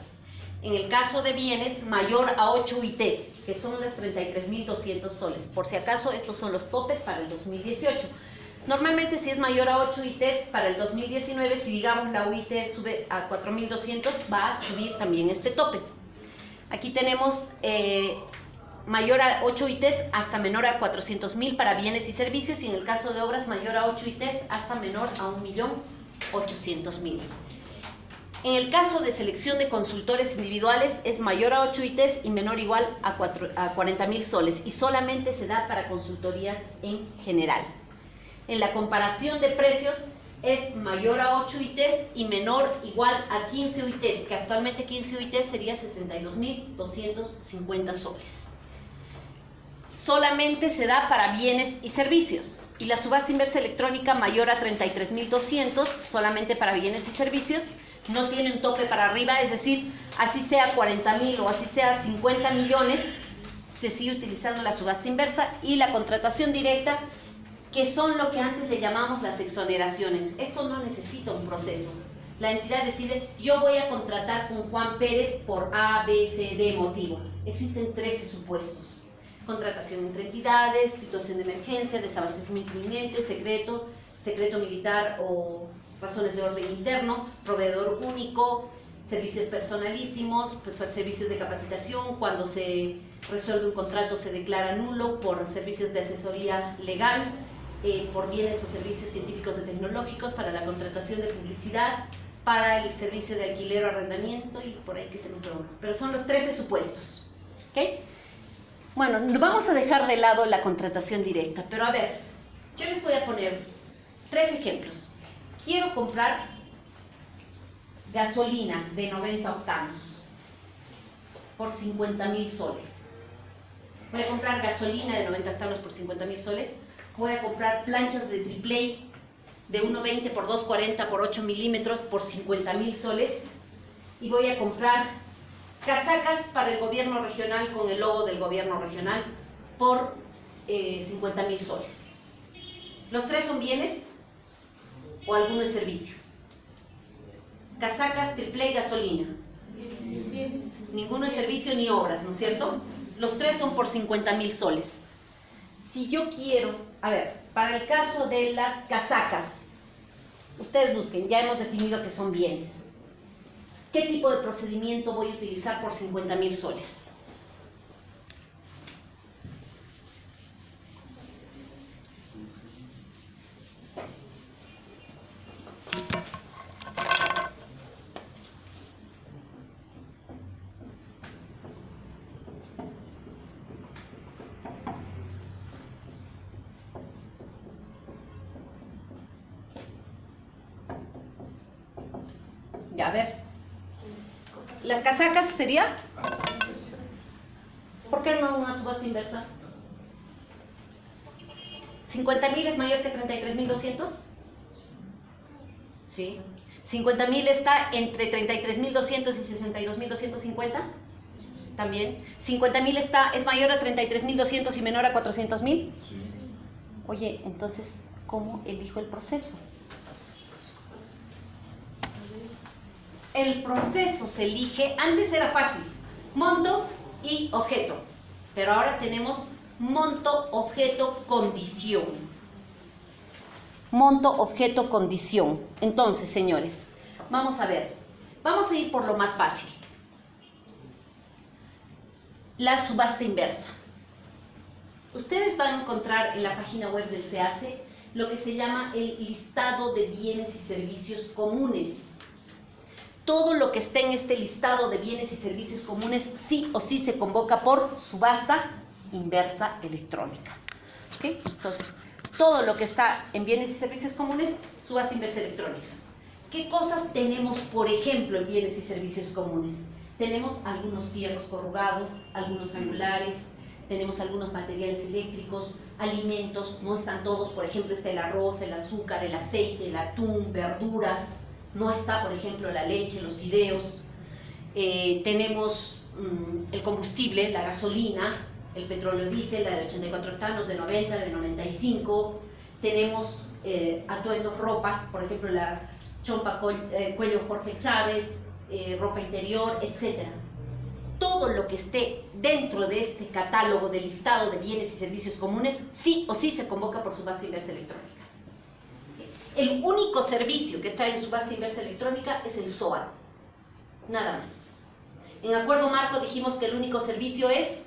En el caso de bienes, mayor a 8 UITs, que son las 33.200 soles. Por si acaso, estos son los topes para el 2018. Normalmente, si es mayor a 8 UITs para el 2019, si digamos la UIT sube a 4.200, va a subir también este tope. Aquí tenemos mayor a 8 UITs hasta menor a 400.000 para bienes y servicios, y en el caso de obras mayor a 8 UITs hasta menor a 1.800.000. En el caso de selección de consultores individuales es mayor a 8 UITs y menor o igual a 40.000 soles, y solamente se da para consultorías en general. En la comparación de precios es mayor a 8 UITs y menor o igual a 15 UITs, que actualmente 15 UITs sería 62.250 soles. Solamente se da para bienes y servicios, y la subasta inversa electrónica mayor a 33.200, solamente para bienes y servicios, no tiene un tope para arriba, es decir, así sea 40.000 o así sea 50 millones, se sigue utilizando la subasta inversa. Y la contratación directa, que son lo que antes le llamamos las exoneraciones. Esto no necesita un proceso. La entidad decide, yo voy a contratar con Juan Pérez por A, B, C, D motivo. Existen 13 supuestos. Contratación entre entidades, situación de emergencia, desabastecimiento inminente, secreto militar o razones de orden interno, proveedor único, servicios personalísimos, pues servicios de capacitación. Cuando se resuelve un contrato se declara nulo por servicios de asesoría legal, por bienes o servicios científicos o tecnológicos, para la contratación de publicidad, para el servicio de alquiler o arrendamiento, y por ahí que se me ocurre. Pero son los 13 supuestos. ¿Okay? Bueno, vamos a dejar de lado la contratación directa, pero a ver, yo les voy a poner 3 ejemplos. Quiero comprar gasolina de 90 octanos por 50.000 soles. Voy a comprar gasolina de 90 octanos por 50.000 soles. Voy a comprar planchas de triple de 1.20 por 2.40 por 8 milímetros por 50.000 soles. Y voy a comprar casacas para el gobierno regional con el logo del gobierno regional por 50.000 soles. ¿Los 3 son bienes o alguno es servicio? Casacas, triple y gasolina. Ninguno es servicio ni obras, ¿no es cierto? Los 3 son por 50.000 soles. Si yo quiero, a ver, para el caso de las casacas, ustedes busquen, ya hemos definido que son bienes. ¿Qué tipo de procedimiento voy a utilizar por 50.000 soles? Ya, a ver. ¿Las casacas sería? ¿Por qué no una subasta inversa? ¿50.000 es mayor que 33.200? Sí. ¿50.000 está entre 33.200 y 62.250? También. ¿50.000 es mayor a 33.200 y menor a 400.000? Sí. Oye, entonces, ¿cómo elijo el proceso? El proceso se elige, antes era fácil, monto y objeto, pero ahora tenemos monto, objeto, condición. Monto, objeto, condición. Entonces, señores, vamos a ver, vamos a ir por lo más fácil. la subasta inversa. Ustedes van a encontrar en la página web del SEACE lo que se llama el listado de bienes y servicios comunes. Todo lo que esté en este listado de bienes y servicios comunes sí o sí se convoca por subasta inversa electrónica. ¿Okay? Entonces, todo lo que está en bienes y servicios comunes, subasta inversa electrónica. ¿Qué cosas tenemos, por ejemplo, en bienes y servicios comunes? Tenemos algunos fierros corrugados, algunos angulares, tenemos algunos materiales eléctricos, alimentos, no están todos, por ejemplo, está el arroz, el azúcar, el aceite, el atún, verduras, no está, por ejemplo, la leche, los fideos. Tenemos el combustible, la gasolina, el petróleo diésel, la de 84 octanos, de 90, de 95. Tenemos atuendos, ropa, por ejemplo, la chompa cuello Jorge Chávez, ropa interior, etc. Todo lo que esté dentro de este catálogo de listado de bienes y servicios comunes, sí o sí se convoca por subasta inversa electrónica. El único servicio que está en subasta inversa electrónica es el SOAT, nada más. En acuerdo marco dijimos que el único servicio es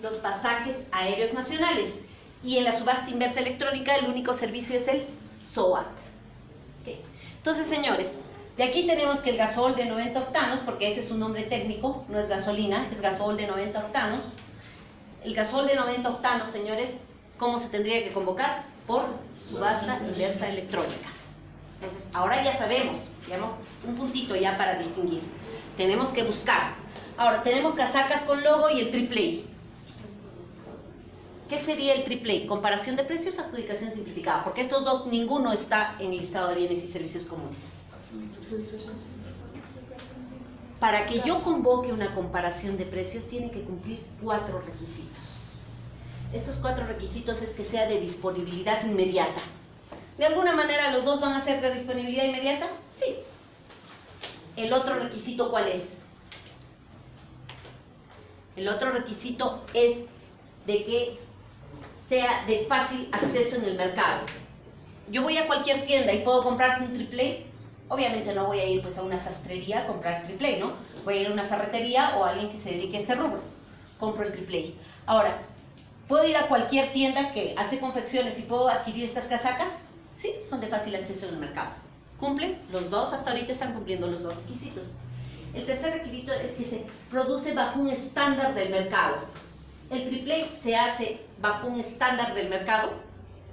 los pasajes aéreos nacionales, y en la subasta inversa electrónica el único servicio es el SOAT. ¿Okay? Entonces, señores, de aquí tenemos que el gasol de 90 octanos, porque ese es un nombre técnico, no es gasolina, es gasol de 90 octanos. El gasol de 90 octanos, señores, ¿cómo se tendría que convocar? Por subasta inversa electrónica. Entonces, ahora ya sabemos, digamos, un puntito ya para distinguir. Tenemos que buscar. Ahora, tenemos casacas con logo y el AAA. ¿Qué sería el AAA? Comparación de precios, adjudicación simplificada, porque estos dos, ninguno está en el listado de bienes y servicios comunes. Para que yo convoque una comparación de precios, tiene que cumplir 4 requisitos. Estos 4 requisitos es que sea de disponibilidad inmediata. ¿De alguna manera los dos van a ser de disponibilidad inmediata? Sí. ¿El otro requisito cuál es? El otro requisito es de que sea de fácil acceso en el mercado. Yo voy a cualquier tienda y puedo comprar un AAA. Obviamente no voy a ir pues a una sastrería a comprar AAA, ¿no? Voy a ir a una ferretería o a alguien que se dedique a este rubro. Compro el AAA. Ahora, ¿puedo ir a cualquier tienda que hace confecciones y puedo adquirir estas casacas? Sí, son de fácil acceso en el mercado. ¿Cumplen? Los dos, hasta ahorita están cumpliendo los dos requisitos. El tercer requisito es que se produce bajo un estándar del mercado. ¿El AAA se hace bajo un estándar del mercado?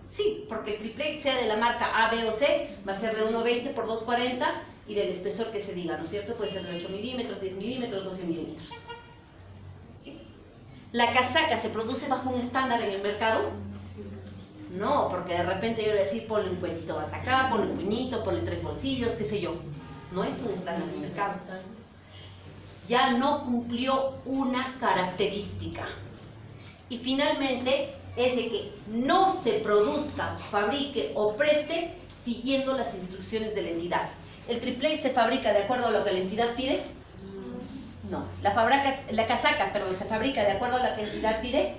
Sí, porque el AAA sea de la marca A, B o C, va a ser de 1,20 por 2,40 y del espesor que se diga, ¿no es cierto? Puede ser de 8 milímetros, 10 milímetros, 12 milímetros. ¿La casaca se produce bajo un estándar en el mercado? No, porque de repente yo le voy a decir, ponle un cuellito más acá, ponle un puñito, ponle 3 bolsillos, qué sé yo. No es un estándar en el mercado. Ya no cumplió una característica. Y finalmente es de que no se produzca, fabrique o preste siguiendo las instrucciones de la entidad. ¿El AAA se fabrica de acuerdo a lo que la entidad pide? No. ¿La casaca, se fabrica de acuerdo a lo que la entidad pide?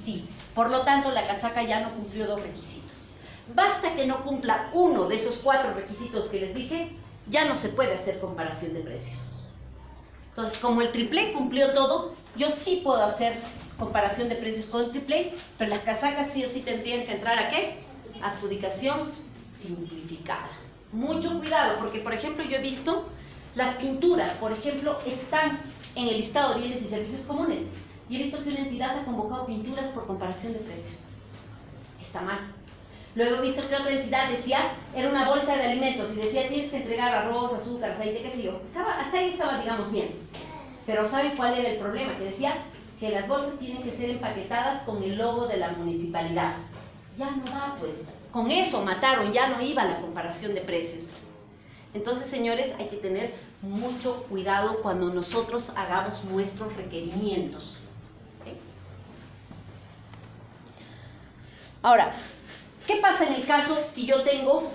Sí. Por lo tanto, la casaca ya no cumplió 2 requisitos. Basta que no cumpla uno de esos 4 requisitos que les dije, ya no se puede hacer comparación de precios. Entonces, como el AAA cumplió todo, yo sí puedo hacer comparación de precios con el AAA, pero las casacas sí o sí tendrían que entrar ¿a qué? Adjudicación simplificada. Mucho cuidado, porque por ejemplo yo he visto las pinturas, por ejemplo, están en el listado de bienes y servicios comunes. Y he visto que una entidad ha convocado pinturas por comparación de precios. Está mal. Luego he visto que otra entidad decía, era una bolsa de alimentos y decía tienes que entregar arroz, azúcar, aceite, qué sé yo. Hasta ahí estaba, digamos, bien. Pero ¿saben cuál era el problema? Que decía que las bolsas tienen que ser empaquetadas con el logo de la municipalidad. Ya no va, pues. Con eso mataron, ya no iba la comparación de precios. Entonces, señores, hay que tener mucho cuidado cuando nosotros hagamos nuestros requerimientos. ¿Okay? Ahora, ¿qué pasa en el caso si yo tengo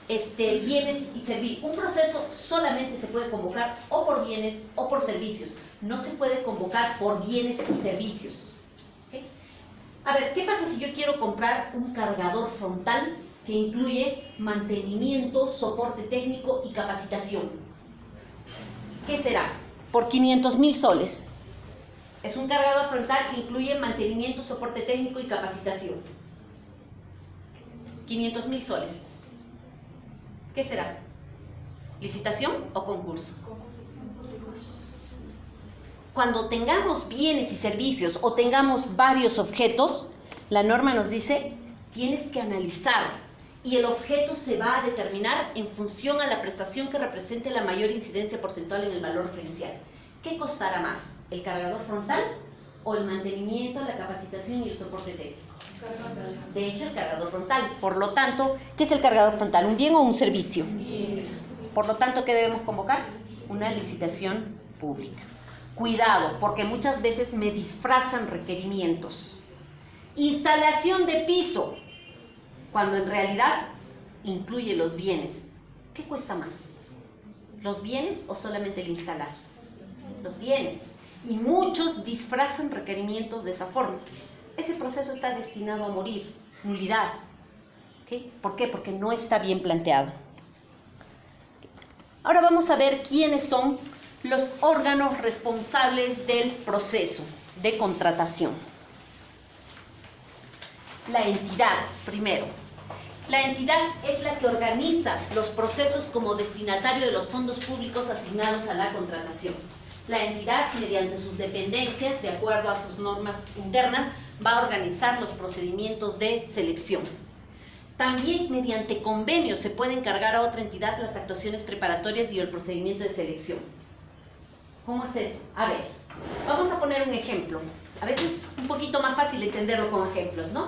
bienes y servicios? Un proceso solamente se puede convocar o por bienes o por servicios. No se puede convocar por bienes y servicios. ¿Okay? A ver, ¿qué pasa si yo quiero comprar un cargador frontal que incluye mantenimiento, soporte técnico y capacitación? ¿Qué será? Por 500.000 soles. Es un cargador frontal que incluye mantenimiento, soporte técnico y capacitación. 500.000 soles. ¿Qué será? ¿Licitación o concurso? Cuando tengamos bienes y servicios o tengamos varios objetos, la norma nos dice, tienes que analizar y el objeto se va a determinar en función a la prestación que represente la mayor incidencia porcentual en el valor referencial. ¿Qué costará más? ¿El cargador frontal o el mantenimiento, la capacitación y el soporte técnico? De hecho, el cargador frontal. Por lo tanto, ¿qué es el cargador frontal? ¿Un bien o un servicio? Bien. Por lo tanto, ¿qué debemos convocar? Una licitación pública. Cuidado, porque muchas veces me disfrazan requerimientos. Instalación de piso, cuando en realidad incluye los bienes. ¿Qué cuesta más? ¿Los bienes o solamente el instalar? Los bienes. Y muchos disfrazan requerimientos de esa forma. Ese proceso está destinado a morir, nulidad. ¿Okay? ¿Por qué? Porque no está bien planteado. Ahora vamos a ver quiénes son los órganos responsables del proceso de contratación. La entidad, primero. La entidad es la que organiza los procesos como destinatario de los fondos públicos asignados a la contratación. La entidad, mediante sus dependencias, de acuerdo a sus normas internas, va a organizar los procedimientos de selección. También mediante convenios se puede encargar a otra entidad las actuaciones preparatorias y el procedimiento de selección. ¿Cómo es eso? A ver, vamos a poner un ejemplo. A veces es un poquito más fácil entenderlo con ejemplos, ¿no?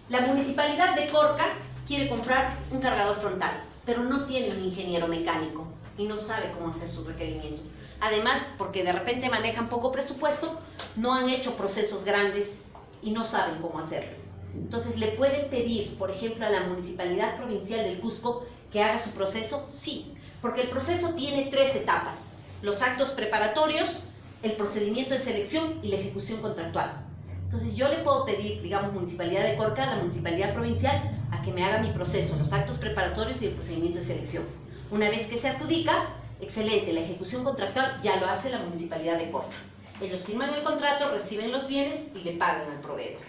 La municipalidad de Corca quiere comprar un cargador frontal, pero no tiene un ingeniero mecánico y no sabe cómo hacer su requerimiento. Además, porque de repente manejan poco presupuesto, no han hecho procesos grandes y no saben cómo hacerlo. Entonces, ¿le pueden pedir, por ejemplo, a la Municipalidad Provincial del Cusco que haga su proceso? Sí, porque el proceso tiene 3 etapas: los actos preparatorios, el procedimiento de selección y la ejecución contractual. Entonces, yo le puedo pedir, digamos, Municipalidad de Corca, a la Municipalidad Provincial, a que me haga mi proceso, los actos preparatorios y el procedimiento de selección. Una vez que se adjudica, excelente, la ejecución contractual ya lo hace la Municipalidad de Corca. Ellos firman el contrato, reciben los bienes y le pagan al proveedor.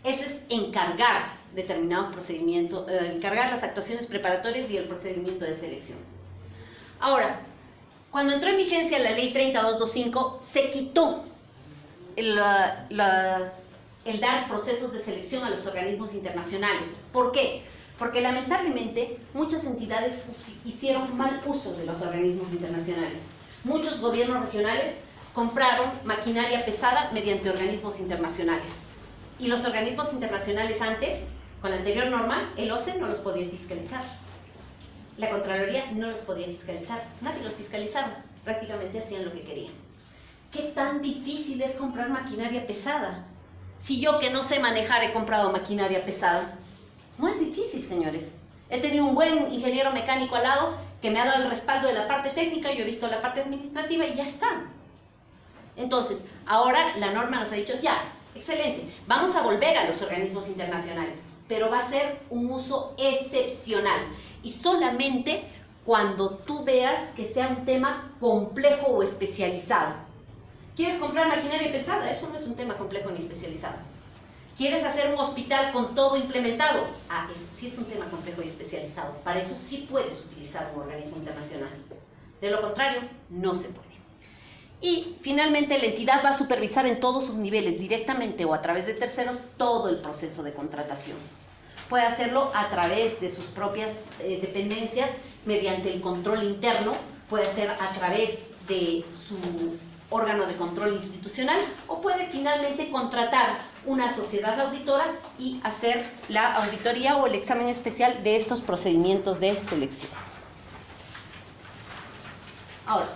Eso es encargar determinados procedimientos, encargar las actuaciones preparatorias y el procedimiento de selección. Ahora, cuando entró en vigencia la ley 30225, se quitó el dar procesos de selección a los organismos internacionales. ¿Por qué? Porque lamentablemente muchas entidades hicieron mal uso de los organismos internacionales. Muchos gobiernos regionales compraron maquinaria pesada mediante organismos internacionales. Y los organismos internacionales antes, con la anterior norma, el OCE no los podía fiscalizar. La Contraloría no los podía fiscalizar. Nadie los fiscalizaba. Prácticamente hacían lo que querían. ¿Qué tan difícil es comprar maquinaria pesada? Si yo, que no sé manejar, he comprado maquinaria pesada. No es difícil, señores. He tenido un buen ingeniero mecánico al lado que me ha dado el respaldo de la parte técnica, yo he visto la parte administrativa y ya está. Entonces, ahora la norma nos ha dicho, ya, excelente, vamos a volver a los organismos internacionales, pero va a ser un uso excepcional y solamente cuando tú veas que sea un tema complejo o especializado. ¿Quieres comprar maquinaria pesada? Eso no es un tema complejo ni especializado. ¿Quieres hacer un hospital con todo implementado? Ah, eso sí es un tema complejo y especializado. Para eso sí puedes utilizar un organismo internacional. De lo contrario, no se puede. Y finalmente la entidad va a supervisar en todos sus niveles, directamente o a través de terceros, todo el proceso de contratación. Puede hacerlo a través de sus propias dependencias, mediante el control interno, puede hacer a través de su órgano de control institucional, o puede finalmente contratar una sociedad auditora y hacer la auditoría o el examen especial de estos procedimientos de selección. Ahora,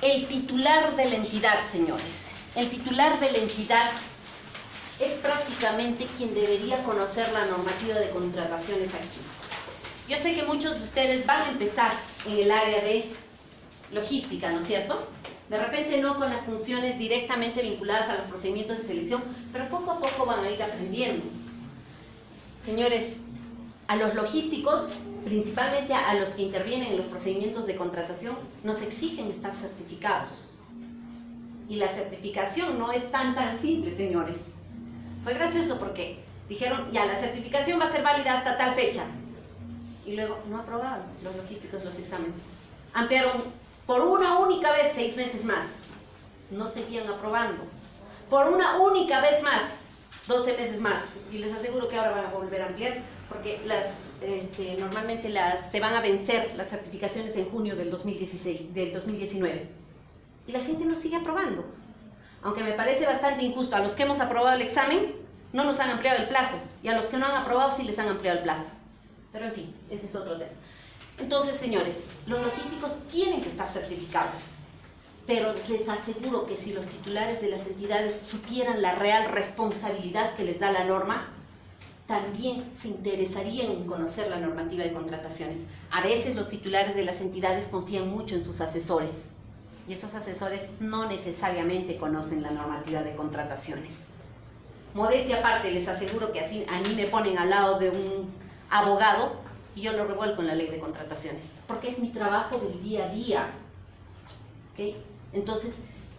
el titular de la entidad, señores. El titular de la entidad es prácticamente quien debería conocer la normativa de contrataciones aquí. Yo sé que muchos de ustedes van a empezar en el área de logística, ¿no es cierto? De repente no con las funciones directamente vinculadas a los procedimientos de selección, pero poco a poco van a ir aprendiendo. Señores, a los logísticos, principalmente a los que intervienen en los procedimientos de contratación, nos exigen estar certificados. Y la certificación no es tan simple, señores. Fue gracioso porque dijeron, ya, la certificación va a ser válida hasta tal fecha. Y luego no aprobaron los logísticos los exámenes. Ampliaron por una única vez 6 meses más. No seguían aprobando. Por una única vez más, 12 meses más. Y les aseguro que ahora van a volver a ampliar porque normalmente se van a vencer las certificaciones en junio del 2019. Y la gente no sigue aprobando. Aunque me parece bastante injusto, a los que hemos aprobado el examen no nos han ampliado el plazo, y a los que no han aprobado sí les han ampliado el plazo. Pero en fin, ese es otro tema. Entonces, señores, los logísticos tienen que estar certificados, pero les aseguro que si los titulares de las entidades supieran la real responsabilidad que les da la norma, también se interesarían en conocer la normativa de contrataciones. A veces los titulares de las entidades confían mucho en sus asesores, y esos asesores no necesariamente conocen la normativa de contrataciones. Modestia aparte, les aseguro que así a mí me ponen al lado de un abogado y yo lo revuelco en la ley de contrataciones, porque es mi trabajo del día a día. ¿Okay? Entonces,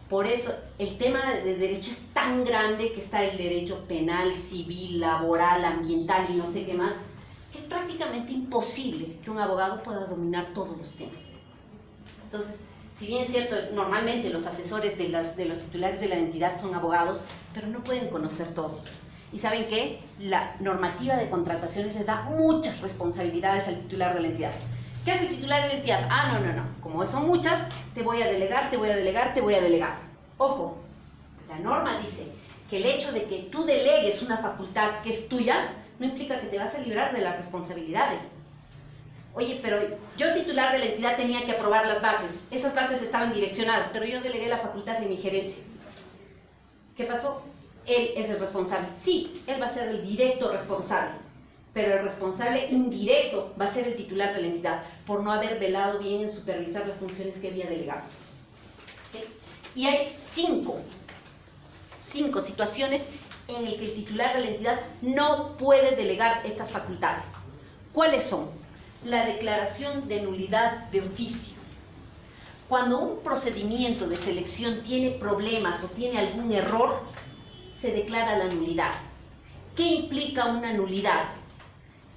por eso el tema de derecho es tan grande, que está el derecho penal, civil, laboral, ambiental y no sé qué más, que es prácticamente imposible que un abogado pueda dominar todos los temas. Entonces, si bien es cierto, normalmente los asesores de los titulares de la entidad son abogados, pero no pueden conocer todo. ¿Y saben qué? La normativa de contrataciones les da muchas responsabilidades al titular de la entidad. ¿Qué hace el titular de la entidad? Ah, no. Como son muchas, te voy a delegar, te voy a delegar, te voy a delegar. Ojo, la norma dice que el hecho de que tú delegues una facultad que es tuya, no implica que te vas a librar de las responsabilidades. Oye, pero yo, titular de la entidad, tenía que aprobar las bases. Esas bases estaban direccionadas, pero yo delegué la facultad de mi gerente. ¿Qué pasó? Él es el responsable. Sí, él va a ser el directo responsable, pero el responsable indirecto va a ser el titular de la entidad por no haber velado bien en supervisar las funciones que había delegado. ¿Okay? Y hay cinco situaciones en las que el titular de la entidad no puede delegar estas facultades. ¿Cuáles son? La declaración de nulidad de oficio. Cuando un procedimiento de selección tiene problemas o tiene algún error, se declara la nulidad. ¿Qué implica una nulidad?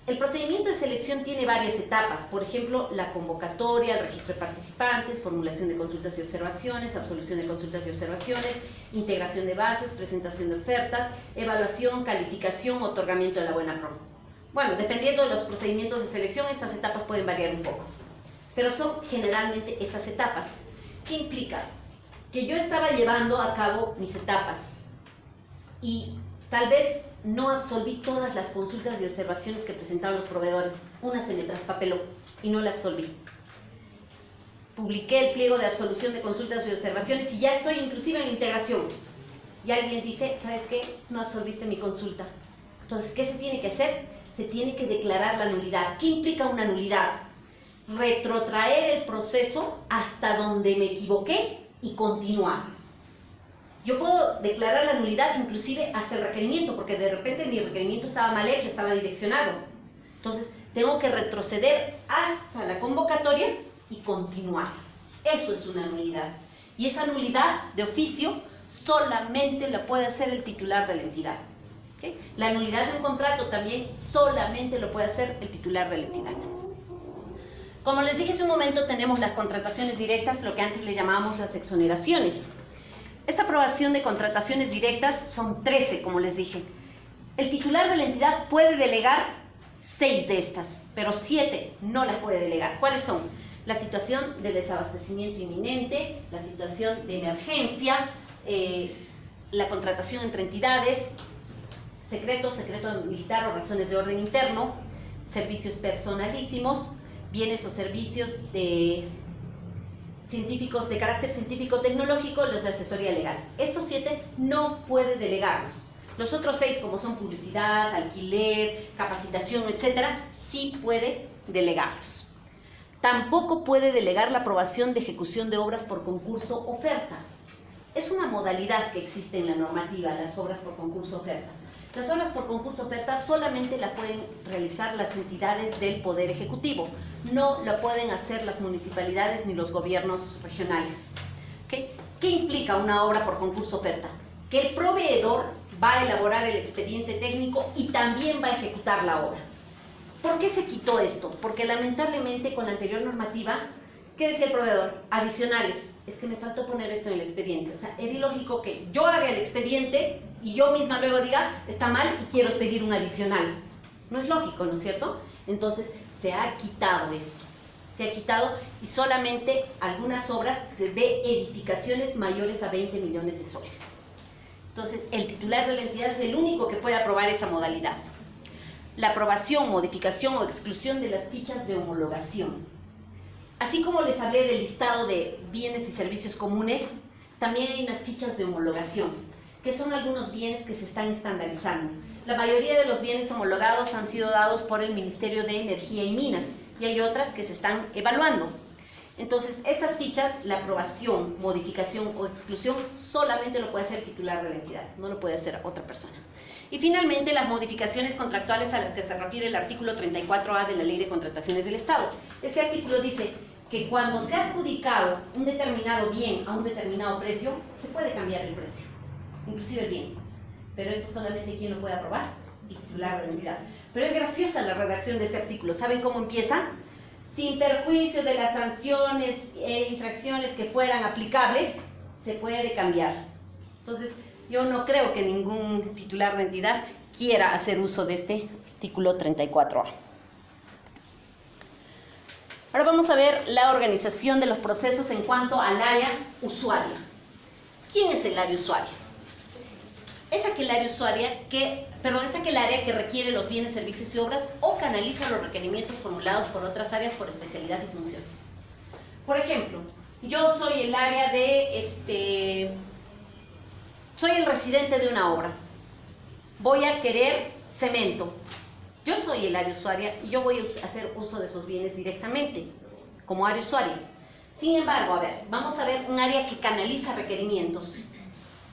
El procedimiento de selección tiene varias etapas, por ejemplo, la convocatoria, el registro de participantes, formulación de consultas y observaciones, absolución de consultas y observaciones, integración de bases, presentación de ofertas, evaluación, calificación, otorgamiento de la buena pro. Bueno, dependiendo de los procedimientos de selección, estas etapas pueden variar un poco, pero son generalmente estas etapas. ¿Qué implica? Que yo estaba llevando a cabo mis etapas y tal vez no absolví todas las consultas y observaciones que presentaban los proveedores. Una se me traspapeló y no la absolví. Publiqué el pliego de absolución de consultas y observaciones y ya estoy inclusive en la integración. Y alguien dice, ¿sabes qué? No absolviste mi consulta. Entonces, ¿qué se tiene que hacer? Se tiene que declarar la nulidad. ¿Qué implica una nulidad? Retrotraer el proceso hasta donde me equivoqué y continuar. Yo puedo declarar la nulidad inclusive hasta el requerimiento, porque de repente mi requerimiento estaba mal hecho, estaba direccionado. Entonces, tengo que retroceder hasta la convocatoria y continuar. Eso es una nulidad. Y esa nulidad de oficio solamente la puede hacer el titular de la entidad. ¿Okay? La nulidad de un contrato también solamente lo puede hacer el titular de la entidad. Como les dije hace un momento, tenemos las contrataciones directas, lo que antes le llamábamos las exoneraciones. Esta aprobación de contrataciones directas son 13, como les dije. El titular de la entidad puede delegar 6 de estas, pero 7 no las puede delegar. ¿Cuáles son? La situación de desabastecimiento inminente, la situación de emergencia, la contratación entre entidades, secreto militar o razones de orden interno, servicios personalísimos, bienes o servicios científicos de carácter científico-tecnológico, los de asesoría legal. Estos 7 no puede delegarlos. Los otros 6, como son publicidad, alquiler, capacitación, etcétera, sí puede delegarlos. Tampoco puede delegar la aprobación de ejecución de obras por concurso-oferta. Es una modalidad que existe en la normativa, las obras por concurso-oferta. Las obras por concurso-oferta solamente la pueden realizar las entidades del Poder Ejecutivo. No la pueden hacer las municipalidades ni los gobiernos regionales. ¿Okay? ¿Qué implica una obra por concurso oferta? Que el proveedor va a elaborar el expediente técnico y también va a ejecutar la obra. ¿Por qué se quitó esto? Porque lamentablemente con la anterior normativa, ¿qué decía el proveedor? Adicionales. Es que me faltó poner esto en el expediente. O sea, es ilógico que yo haga el expediente y yo misma luego diga, está mal y quiero pedir un adicional. No es lógico, ¿no es cierto? Entonces, se ha quitado esto. Se ha quitado y solamente algunas obras de edificaciones mayores a 20 millones de soles. Entonces, el titular de la entidad es el único que puede aprobar esa modalidad. La aprobación, modificación o exclusión de las fichas de homologación. Así como les hablé del listado de bienes y servicios comunes, también hay unas fichas de homologación, que son algunos bienes que se están estandarizando. La mayoría de los bienes homologados han sido dados por el Ministerio de Energía y Minas, y hay otras que se están evaluando. Entonces, estas fichas, la aprobación, modificación o exclusión, solamente lo puede hacer el titular de la entidad, no lo puede hacer otra persona. Y finalmente, las modificaciones contractuales a las que se refiere el artículo 34A de la Ley de Contrataciones del Estado. Este artículo dice que cuando se ha adjudicado un determinado bien a un determinado precio, se puede cambiar el precio, inclusive el bien. Pero eso solamente ¿quién lo puede aprobar? El titular de la entidad. Pero es graciosa la redacción de este artículo. ¿Saben cómo empieza? Sin perjuicio de las sanciones e infracciones que fueran aplicables, se puede cambiar. Entonces, yo no creo que ningún titular de entidad quiera hacer uso de este artículo 34A. Ahora vamos a ver la organización de los procesos en cuanto al área usuaria. ¿Quién es el área usuaria? Es aquel área que requiere los bienes, servicios y obras o canaliza los requerimientos formulados por otras áreas por especialidad y funciones. Por ejemplo, yo soy el área de soy el residente de una obra. Voy a querer cemento. Yo soy el área usuaria y yo voy a hacer uso de esos bienes directamente, como área usuaria. Sin embargo, vamos a ver un área que canaliza requerimientos.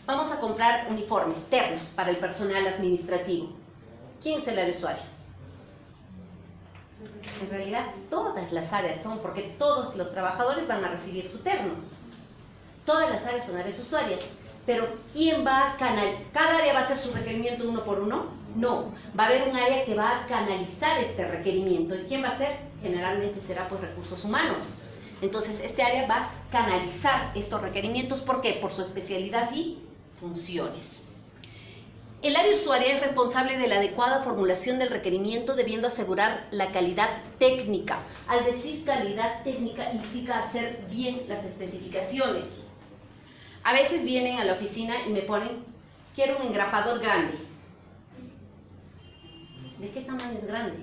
Vamos a comprar uniformes, ternos, para el personal administrativo. ¿Quién es el área usuaria? En realidad, todas las áreas son, porque todos los trabajadores van a recibir su terno. Todas las áreas son áreas usuarias. Pero ¿quién va a canalizar? ¿Cada área va a hacer su requerimiento uno por uno? No. Va a haber un área que va a canalizar este requerimiento. ¿Y quién va a ser? Generalmente será por recursos humanos. Entonces, este área va a canalizar estos requerimientos. ¿Por qué? Por su especialidad y funciones. El área usuaria es responsable de la adecuada formulación del requerimiento, debiendo asegurar la calidad técnica. Al decir calidad técnica, implica hacer bien las especificaciones. A veces vienen a la oficina y me ponen, quiero un engrapador grande. ¿De qué tamaño es grande?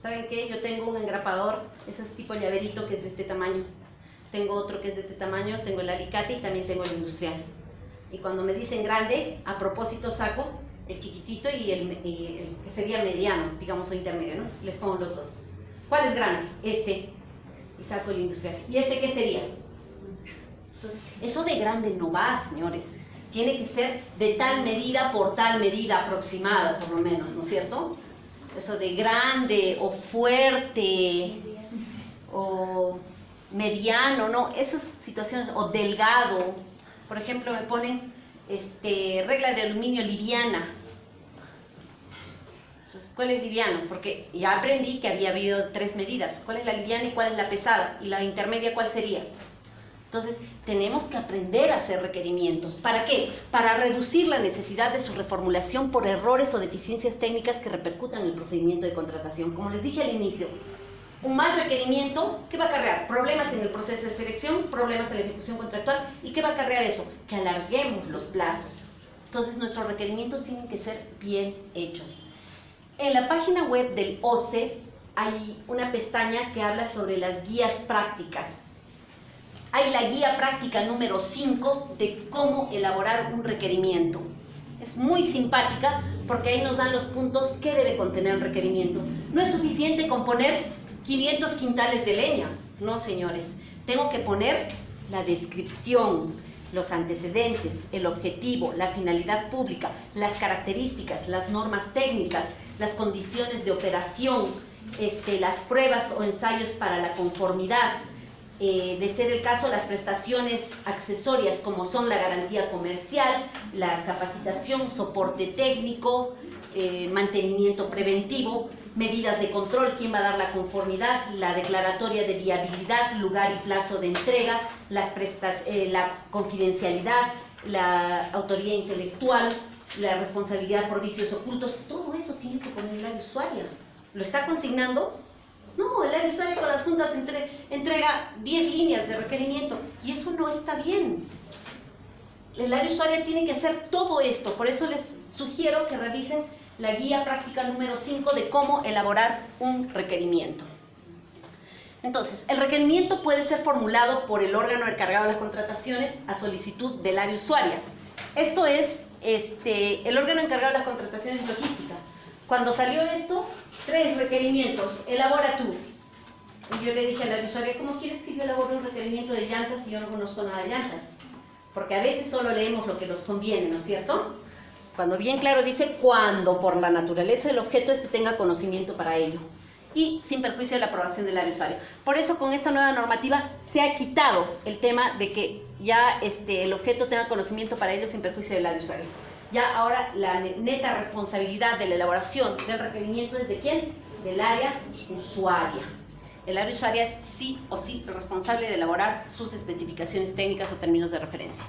¿Saben qué? Yo tengo un engrapador, ese es tipo llaverito, que es de este tamaño. Tengo otro que es de este tamaño, tengo el alicate y también tengo el industrial. Y cuando me dicen grande, a propósito saco el chiquitito y el que sería mediano, digamos, o intermedio, ¿no? Les pongo los dos. ¿Cuál es grande? Este. Y saco el industrial. ¿Y este qué sería? Entonces, eso de grande no va, señores. Tiene que ser de tal medida por tal medida aproximada, por lo menos, ¿no es cierto? Eso de grande o fuerte o mediano, ¿no? Esas situaciones, o delgado. Por ejemplo, me ponen regla de aluminio liviana. Entonces, ¿cuál es liviano? Porque ya aprendí que había habido 3 medidas. ¿Cuál es la liviana y cuál es la pesada? ¿Y la intermedia cuál sería? Entonces, tenemos que aprender a hacer requerimientos. ¿Para qué? Para reducir la necesidad de su reformulación por errores o deficiencias técnicas que repercutan en el procedimiento de contratación. Como les dije al inicio, un mal requerimiento, ¿qué va a acarrear? Problemas en el proceso de selección, problemas en la ejecución contractual. ¿Y qué va a acarrear eso? Que alarguemos los plazos. Entonces, nuestros requerimientos tienen que ser bien hechos. En la página web del OCE hay una pestaña que habla sobre las guías prácticas. Hay la guía práctica número 5 de cómo elaborar un requerimiento. Es muy simpática porque ahí nos dan los puntos que debe contener un requerimiento. No es suficiente con poner 500 quintales de leña. No, señores. Tengo que poner la descripción, los antecedentes, el objetivo, la finalidad pública, las características, las normas técnicas, las condiciones de operación, las pruebas o ensayos para la conformidad. de ser el caso, las prestaciones accesorias como son la garantía comercial, la capacitación, soporte técnico, mantenimiento preventivo, medidas de control, quién va a dar la conformidad, la declaratoria de viabilidad, lugar y plazo de entrega, la confidencialidad, la autoría intelectual, la responsabilidad por vicios ocultos. Todo eso tiene que poner el área usuaria. ¿Lo está consignando? No, el área usuaria con las juntas entrega 10 líneas de requerimiento y eso no está bien. El área usuaria tiene que hacer todo esto, por eso les sugiero que revisen la guía práctica número 5 de cómo elaborar un requerimiento. Entonces, el requerimiento puede ser formulado por el órgano encargado de las contrataciones a solicitud del área usuaria. Esto es, el órgano encargado de las contrataciones logística. Cuando salió esto, 3 requerimientos, elabora tú. Y yo le dije al área usuaria, ¿cómo quieres que yo elabore un requerimiento de llantas si yo no conozco nada de llantas? Porque a veces solo leemos lo que nos conviene, ¿no es cierto? Cuando bien claro dice, cuando por la naturaleza del objeto tenga conocimiento para ello. Y sin perjuicio de la aprobación del área usuaria. Por eso con esta nueva normativa se ha quitado el tema de que ya el objeto tenga conocimiento para ello sin perjuicio del área usuaria. Ya ahora la neta responsabilidad de la elaboración del requerimiento es de ¿quién? Del área usuaria. El área usuaria es sí o sí responsable de elaborar sus especificaciones técnicas o términos de referencia.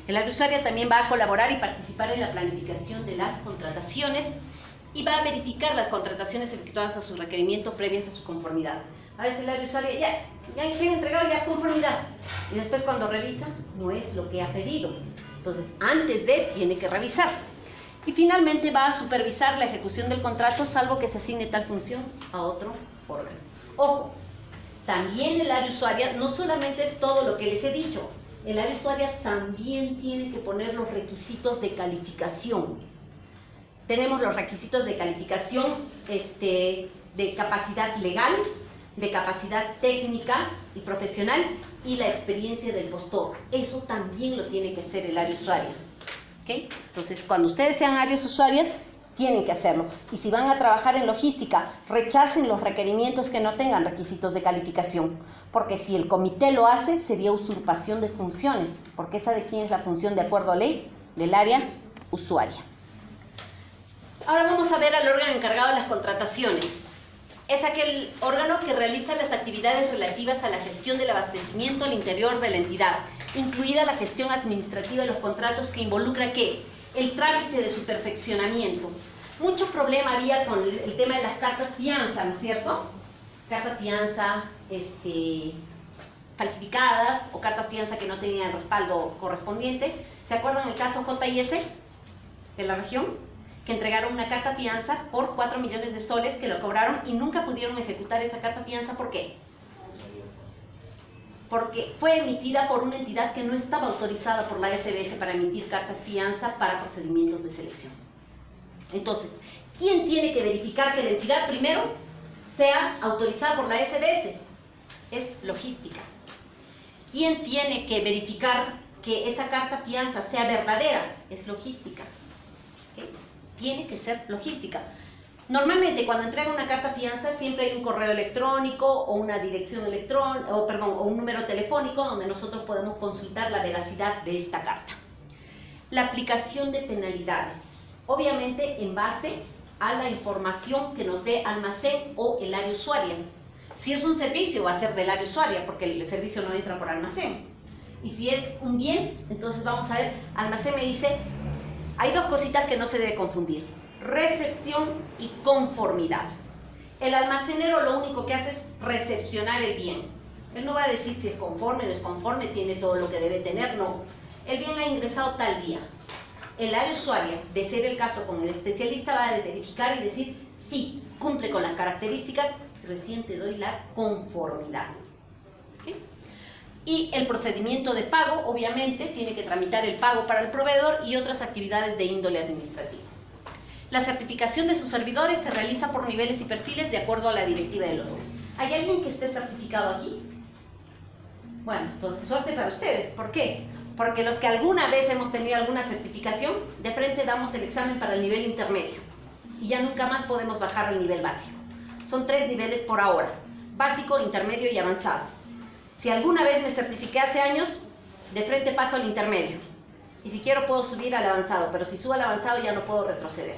El área usuaria también va a colaborar y participar en la planificación de las contrataciones y va a verificar las contrataciones efectuadas a su requerimiento previas a su conformidad. A veces el área usuaria ya he entregado ya conformidad y después cuando revisa no es lo que ha pedido. Entonces antes de tiene que revisar. Y finalmente va a supervisar la ejecución del contrato salvo que se asigne tal función a otro órgano. Ojo, también el área usuaria no solamente es todo lo que les he dicho. El área usuaria también tiene que poner los requisitos de calificación. Tenemos los requisitos de calificación de capacidad legal, de capacidad técnica y profesional y la experiencia del postor. Eso también lo tiene que hacer el área usuaria. ¿Okay? Entonces, cuando ustedes sean áreas usuarias, tienen que hacerlo. Y si van a trabajar en logística, rechacen los requerimientos que no tengan requisitos de calificación. Porque si el comité lo hace, sería usurpación de funciones. Porque esa de quién es la función de acuerdo a ley del área usuaria. Ahora vamos a ver al órgano encargado de las contrataciones. Es aquel órgano que realiza las actividades relativas a la gestión del abastecimiento al interior de la entidad, incluida la gestión administrativa de los contratos que involucra ¿qué? El trámite de su perfeccionamiento. Mucho problema había con el tema de las cartas fianza, ¿no es cierto? Cartas fianza falsificadas o cartas fianza que no tenían el respaldo correspondiente. ¿Se acuerdan el caso J&S de la región? Que entregaron una carta fianza por 4 millones de soles que lo cobraron y nunca pudieron ejecutar esa carta fianza. ¿Por qué? Porque fue emitida por una entidad que no estaba autorizada por la SBS para emitir cartas fianza para procedimientos de selección. Entonces, ¿quién tiene que verificar que la entidad primero sea autorizada por la SBS? Es logística. ¿Quién tiene que verificar que esa carta fianza sea verdadera? Es logística. ¿Okay? Tiene que ser logística. Normalmente cuando entrega una carta fianza siempre hay un correo electrónico o una dirección electrónica, o un número telefónico donde nosotros podemos consultar la veracidad de esta carta. La aplicación de penalidades, obviamente en base a la información que nos dé almacén o el área usuaria. Si es un servicio va a ser del área usuaria porque el servicio no entra por almacén. Y si es un bien, entonces vamos a ver, almacén me dice, hay dos cositas que no se debe confundir. Recepción y conformidad. El almacenero lo único que hace es recepcionar el bien. Él no va a decir si es conforme o no es conforme, tiene todo lo que debe tener, no. El bien ha ingresado tal día. El área usuaria, de ser el caso con el especialista, va a verificar y decir sí, cumple con las características, recién te doy la conformidad. ¿Okay? Y el procedimiento de pago, obviamente, tiene que tramitar el pago para el proveedor y otras actividades de índole administrativa. La certificación de sus servidores se realiza por niveles y perfiles de acuerdo a la directiva del OCDE. ¿Hay alguien que esté certificado aquí? Bueno, entonces suerte para ustedes. ¿Por qué? Porque los que alguna vez hemos tenido alguna certificación, de frente damos el examen para el nivel intermedio. Y ya nunca más podemos bajar al nivel básico. Son 3 niveles por ahora: básico, intermedio y avanzado. Si alguna vez me certifiqué hace años, de frente paso al intermedio. Y si quiero puedo subir al avanzado, pero si subo al avanzado ya no puedo retroceder.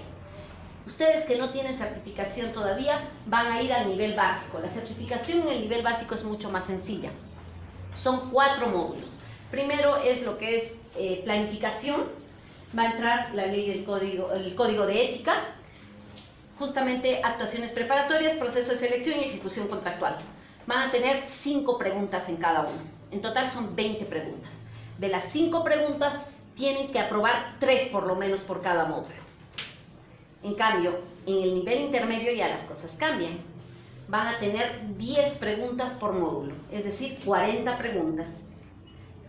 Ustedes que no tienen certificación todavía van a ir al nivel básico. La certificación en el nivel básico es mucho más sencilla. Son 4 módulos. Primero es lo que es planificación. Va a entrar la ley del el código de ética. Justamente actuaciones preparatorias, proceso de selección y ejecución contractual. Van a tener 5 preguntas en cada uno. En total son 20 preguntas. De las 5 preguntas tienen que aprobar 3 por lo menos por cada módulo. En cambio, en el nivel intermedio ya las cosas cambian. Van a tener 10 preguntas por módulo, es decir, 40 preguntas.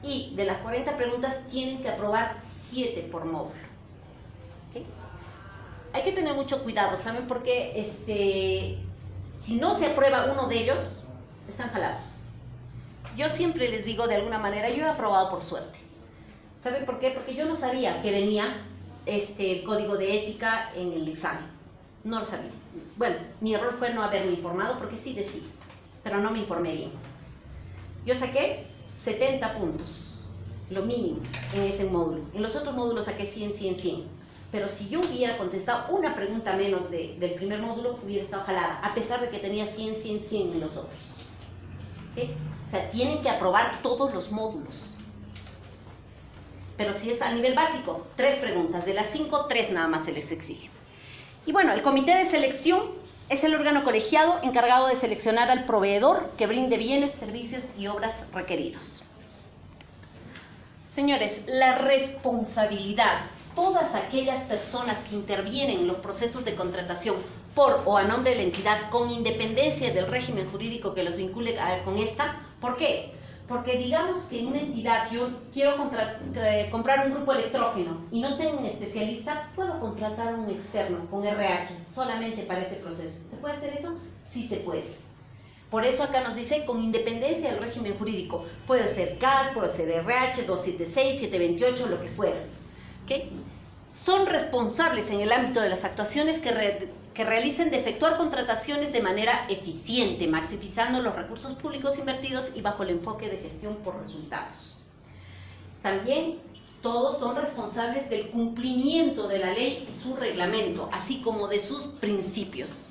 Y de las 40 preguntas tienen que aprobar 7 por módulo. ¿Okay? Hay que tener mucho cuidado, ¿saben? Porque si no se aprueba uno de ellos, están jalados. Yo siempre les digo de alguna manera, yo he aprobado por suerte. ¿Saben por qué? Porque yo no sabía que venía el código de ética en el examen. No lo sabía. Bueno, mi error fue no haberme informado porque sí decía, pero no me informé bien. Yo saqué 70 puntos, lo mínimo, en ese módulo. En los otros módulos saqué 100, 100, 100. Pero si yo hubiera contestado una pregunta menos del primer módulo, hubiera estado jalada, a pesar de que tenía 100, 100, 100 en los otros. ¿Okay? O sea, tienen que aprobar todos los módulos. Pero si es a nivel básico, 3 preguntas. De las 5, 3 nada más se les exige. Y bueno, el comité de selección es el órgano colegiado encargado de seleccionar al proveedor que brinde bienes, servicios y obras requeridos. Señores, la responsabilidad, todas aquellas personas que intervienen en los procesos de contratación por o a nombre de la entidad con independencia del régimen jurídico que los vincule con esta, ¿por qué? Porque digamos que en una entidad yo quiero comprar un grupo electrógeno y no tengo un especialista, puedo contratar a un externo con RH solamente para ese proceso. ¿Se puede hacer eso? Sí se puede. Por eso acá nos dice con independencia del régimen jurídico. Puede ser CAS, puede ser RH, 276, 728, lo que fuera. ¿Okay? Son responsables en el ámbito de las actuaciones que realicen de efectuar contrataciones de manera eficiente, maximizando los recursos públicos invertidos y bajo el enfoque de gestión por resultados. También todos son responsables del cumplimiento de la ley y su reglamento, así como de sus principios.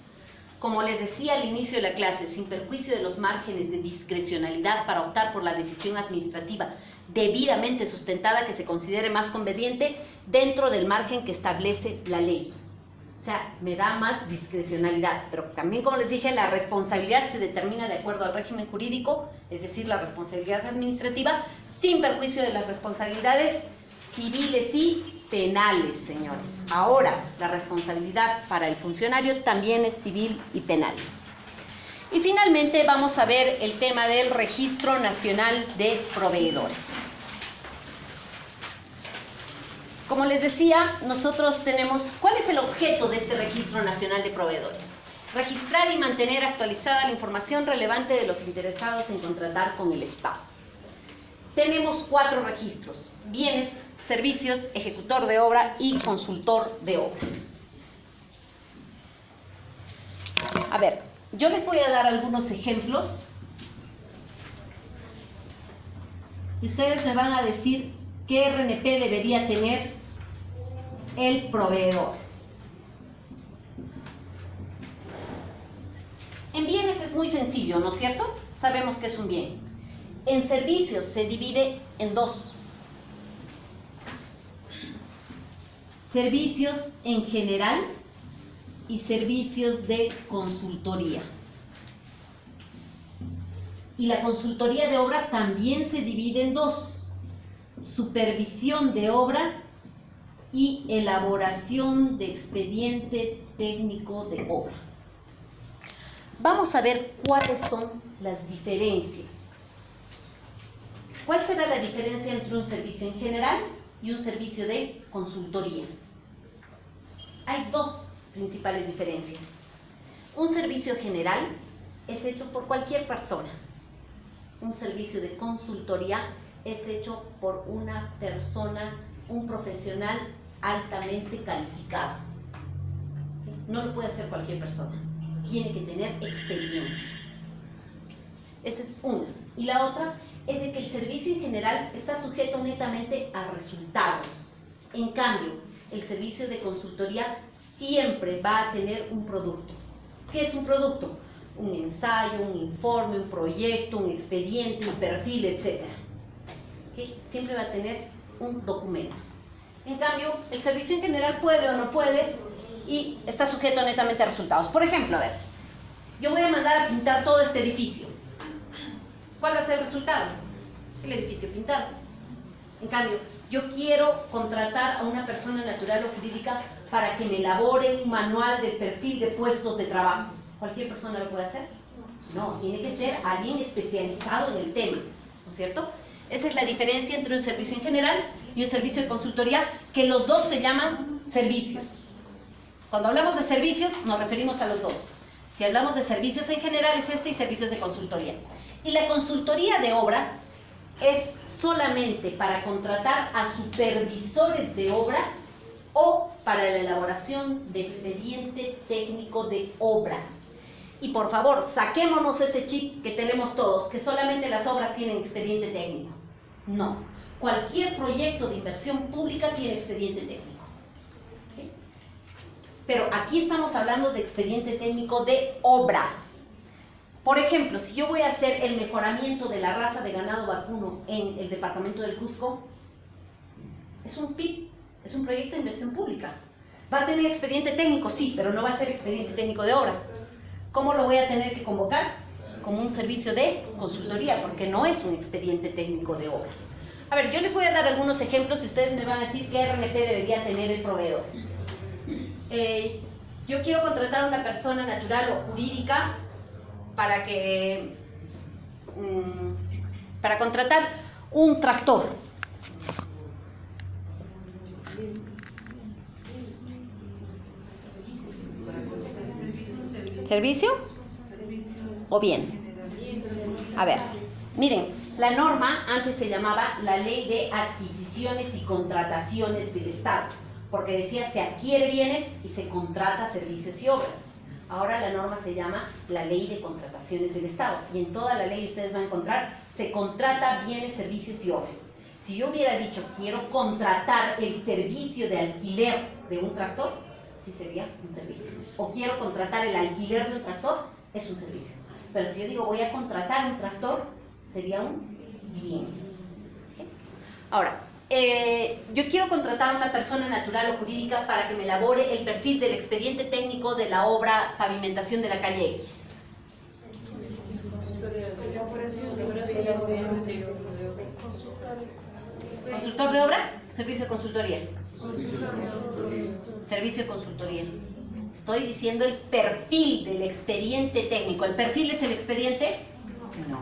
Como les decía al inicio de la clase, sin perjuicio de los márgenes de discrecionalidad para optar por la decisión administrativa debidamente sustentada que se considere más conveniente dentro del margen que establece la ley. O sea, me da más discrecionalidad, pero también, como les dije, la responsabilidad se determina de acuerdo al régimen jurídico, es decir, la responsabilidad administrativa, sin perjuicio de las responsabilidades civiles y penales, señores. Ahora, la responsabilidad para el funcionario también es civil y penal. Y finalmente vamos a ver el tema del Registro Nacional de Proveedores. Como les decía, nosotros tenemos... ¿Cuál es el objeto de este Registro Nacional de Proveedores? Registrar y mantener actualizada la información relevante de los interesados en contratar con el Estado. Tenemos 4 registros: bienes, servicios, ejecutor de obra y consultor de obra. A ver, yo les voy a dar algunos ejemplos y ustedes me van a decir qué RNP debería tener el proveedor. En bienes es muy sencillo, ¿no es cierto? Sabemos que es un bien. En servicios se divide en 2. Servicios en general y servicios de consultoría. Y la consultoría de obra también se divide en 2. Supervisión de obra y elaboración de expediente técnico de obra. Vamos a ver cuáles son las diferencias. ¿Cuál será la diferencia entre un servicio en general y un servicio de consultoría? Hay 2 principales diferencias. Un servicio general es hecho por cualquier persona. Un servicio de consultoría es hecho por una persona, un profesional altamente calificado. No lo puede hacer cualquier persona. Tiene que tener experiencia. Esa es una. Y la otra es de que el servicio en general está sujeto netamente a resultados. En cambio, el servicio de consultoría siempre va a tener un producto. ¿Qué es un producto? Un ensayo, un informe, un proyecto, un expediente, un perfil, etc. ¿Okay? Siempre va a tener un documento. En cambio, el servicio en general puede o no puede y está sujeto netamente a resultados. Por ejemplo, a ver, yo voy a mandar a pintar todo este edificio. ¿Cuál va a ser el resultado? El edificio pintado. En cambio, yo quiero contratar a una persona natural o jurídica para que me elabore un manual de perfil de puestos de trabajo. ¿Cualquier persona lo puede hacer? No, tiene que ser alguien especializado en el tema, ¿no es cierto? Esa es la diferencia entre un servicio en general y un servicio de consultoría, que los dos se llaman servicios. Cuando hablamos de servicios, nos referimos a los dos. Si hablamos de servicios en general, es este, y servicios de consultoría. Y la consultoría de obra es solamente para contratar a supervisores de obra o para la elaboración de expediente técnico de obra. Y por favor, saquémonos ese chip que tenemos todos, que solamente las obras tienen expediente técnico. No, cualquier proyecto de inversión pública tiene expediente técnico. ¿Okay? Pero aquí estamos hablando de expediente técnico de obra. Por ejemplo, si yo voy a hacer el mejoramiento de la raza de ganado vacuno en el departamento del Cusco, es un PIB, es un proyecto de inversión pública. ¿Va a tener expediente técnico? Sí, pero no va a ser expediente técnico de obra. ¿Cómo lo voy a tener que convocar? Como un servicio de consultoría, porque no es un expediente técnico de obra. A ver, yo les voy a dar algunos ejemplos y ustedes me van a decir qué RNP debería tener el proveedor. Yo quiero contratar a una persona natural o jurídica para contratar un tractor. ¿Servicio? ¿O bien? A ver, miren, la norma antes se llamaba la Ley de Adquisiciones y Contrataciones del Estado, porque decía se adquiere bienes y se contrata servicios y obras. Ahora la norma se llama la Ley de Contrataciones del Estado, y en toda la ley ustedes van a encontrar se contrata bienes, servicios y obras. Si yo hubiera dicho quiero contratar el servicio de alquiler de un tractor, sí sería un servicio. O quiero contratar el alquiler de un tractor, es un servicio. Pero si yo digo voy a contratar un tractor, sería un bien. ¿Okay? Ahora, yo quiero contratar a una persona natural o jurídica para que me elabore el perfil del expediente técnico de la obra pavimentación de la calle X. ¿Consultor de obra? Servicio de consultoría. Servicio de consultoría. Estoy diciendo el perfil del expediente técnico. ¿El perfil es el expediente? No.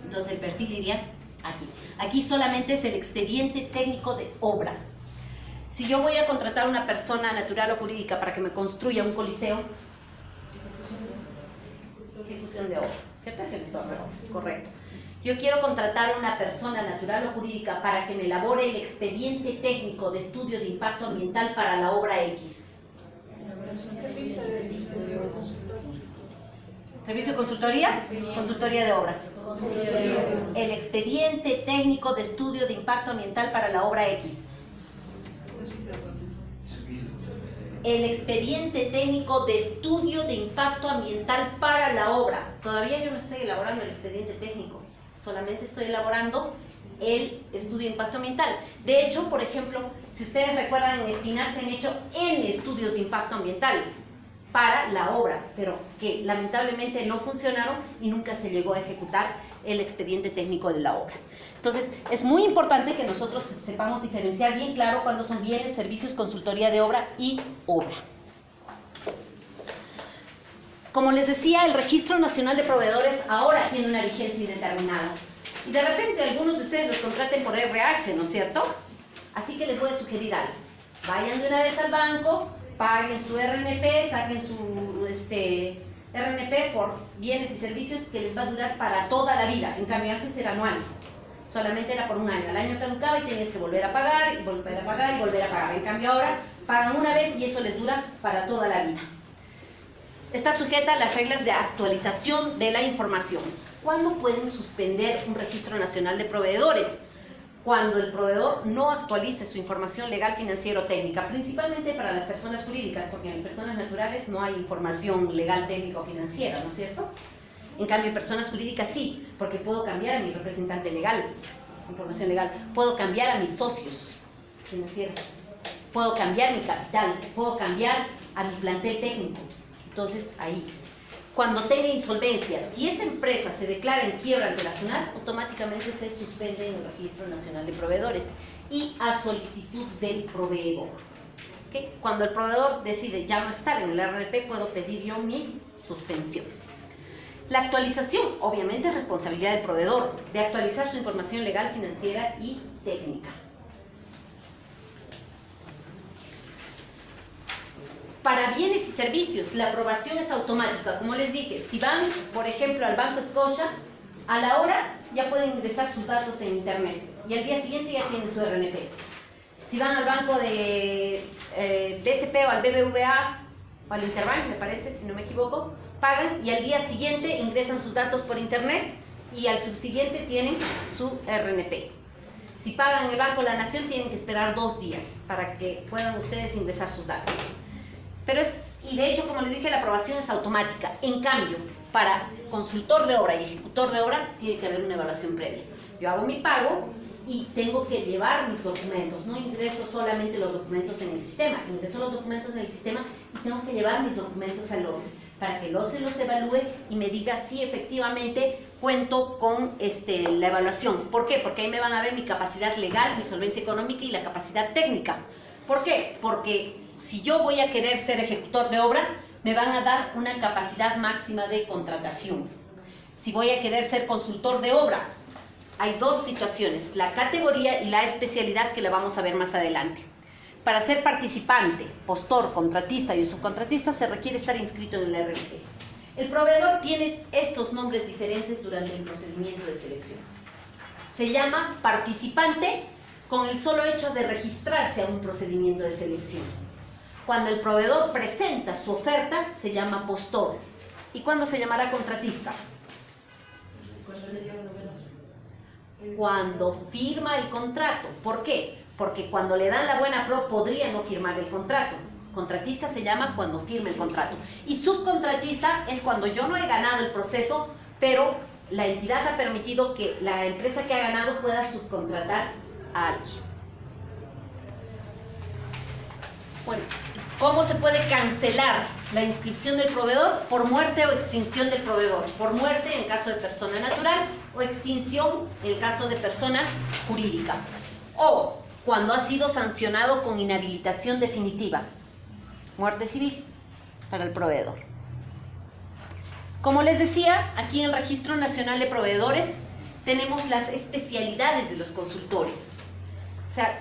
Entonces el perfil iría aquí. Aquí solamente es el expediente técnico de obra. Si yo voy a contratar a una persona natural o jurídica para que me construya un coliseo, ejecución de obra, ¿cierto? Ejecutor de obra, correcto. Yo quiero contratar a una persona natural o jurídica para que me elabore el expediente técnico de estudio de impacto ambiental para la obra X. ¿Servicio de consultoría? Consultoría de obra. El expediente técnico de estudio de impacto ambiental para la obra X. El expediente técnico de estudio de impacto ambiental para la obra. Todavía yo no estoy elaborando el expediente técnico, solamente estoy elaborando el estudio de impacto ambiental. De hecho, por ejemplo, si ustedes recuerdan, en Espinar se han hecho N estudios de impacto ambiental para la obra, pero que lamentablemente no funcionaron y nunca se llegó a ejecutar el expediente técnico de la obra. Entonces, es muy importante que nosotros sepamos diferenciar bien claro cuándo son bienes, servicios, consultoría de obra y obra. Como les decía, el Registro Nacional de Proveedores ahora tiene una vigencia indeterminada. Y de repente algunos de ustedes los contraten por RH, ¿no es cierto? Así que les voy a sugerir algo. Vayan de una vez al banco, paguen su RNP, saquen su RNP por bienes y servicios que les va a durar para toda la vida. En cambio, antes era anual. Solamente era por un año. Al año caducaba y tenías que volver a pagar, y volver a pagar, y volver a pagar. En cambio, ahora pagan una vez y eso les dura para toda la vida. Está sujeta a las reglas de actualización de la información. ¿Cuándo pueden suspender un registro nacional de proveedores? Cuando el proveedor no actualice su información legal, financiera o técnica, principalmente para las personas jurídicas, porque en personas naturales no hay información legal, técnica o financiera, ¿no es cierto? En cambio, en personas jurídicas sí, porque puedo cambiar a mi representante legal, información legal, puedo cambiar a mis socios financieros, puedo cambiar mi capital, puedo cambiar a mi plantel técnico. Entonces, ahí. Cuando tenga insolvencia, si esa empresa se declara en quiebra ante la SUNAT, automáticamente se suspende en el Registro Nacional de Proveedores y a solicitud del proveedor. ¿Okay? Cuando el proveedor decide ya no estar en el RNP, puedo pedir yo mi suspensión. La actualización, obviamente, es responsabilidad del proveedor de actualizar su información legal, financiera y técnica. Para bienes y servicios, la aprobación es automática. Como les dije, si van, por ejemplo, al Banco Scotia, a la hora ya pueden ingresar sus datos en internet y al día siguiente ya tienen su RNP. Si van al banco de BCP o al BBVA o al Interbank, me parece, si no me equivoco, pagan y al día siguiente ingresan sus datos por internet y al subsiguiente tienen su RNP. Si pagan en el Banco de la Nación, tienen que esperar 2 días para que puedan ustedes ingresar sus datos. Y de hecho, como les dije, la aprobación es automática. En cambio, para consultor de obra y ejecutor de obra, tiene que haber una evaluación previa. Yo hago mi pago y tengo que llevar mis documentos. No ingreso solamente los documentos en el sistema, ingreso los documentos en el sistema y tengo que llevar mis documentos al OCE para que el OCE los evalúe y me diga si efectivamente cuento con la evaluación. ¿Por qué? Porque ahí me van a ver mi capacidad legal, mi solvencia económica y la capacidad técnica. ¿Por qué? Porque si yo voy a querer ser ejecutor de obra, me van a dar una capacidad máxima de contratación. Si voy a querer ser consultor de obra, hay 2 situaciones, la categoría y la especialidad que la vamos a ver más adelante. Para ser participante, postor, contratista y subcontratista se requiere estar inscrito en el RNP. El proveedor tiene estos nombres diferentes durante el procedimiento de selección. Se llama participante con el solo hecho de registrarse a un procedimiento de selección. Cuando el proveedor presenta su oferta, se llama postor. ¿Y cuándo se llamará contratista? Cuando firma el contrato. ¿Por qué? Porque cuando le dan la buena pro, podría no firmar el contrato. Contratista se llama cuando firma el contrato. Y subcontratista es cuando yo no he ganado el proceso, pero la entidad ha permitido que la empresa que ha ganado pueda subcontratar a alguien. Bueno, ¿cómo se puede cancelar la inscripción del proveedor? Por muerte o extinción del proveedor. Por muerte en caso de persona natural o extinción en caso de persona jurídica. O cuando ha sido sancionado con inhabilitación definitiva. Muerte civil para el proveedor. Como les decía, aquí en el Registro Nacional de Proveedores tenemos las especialidades de los consultores. O sea,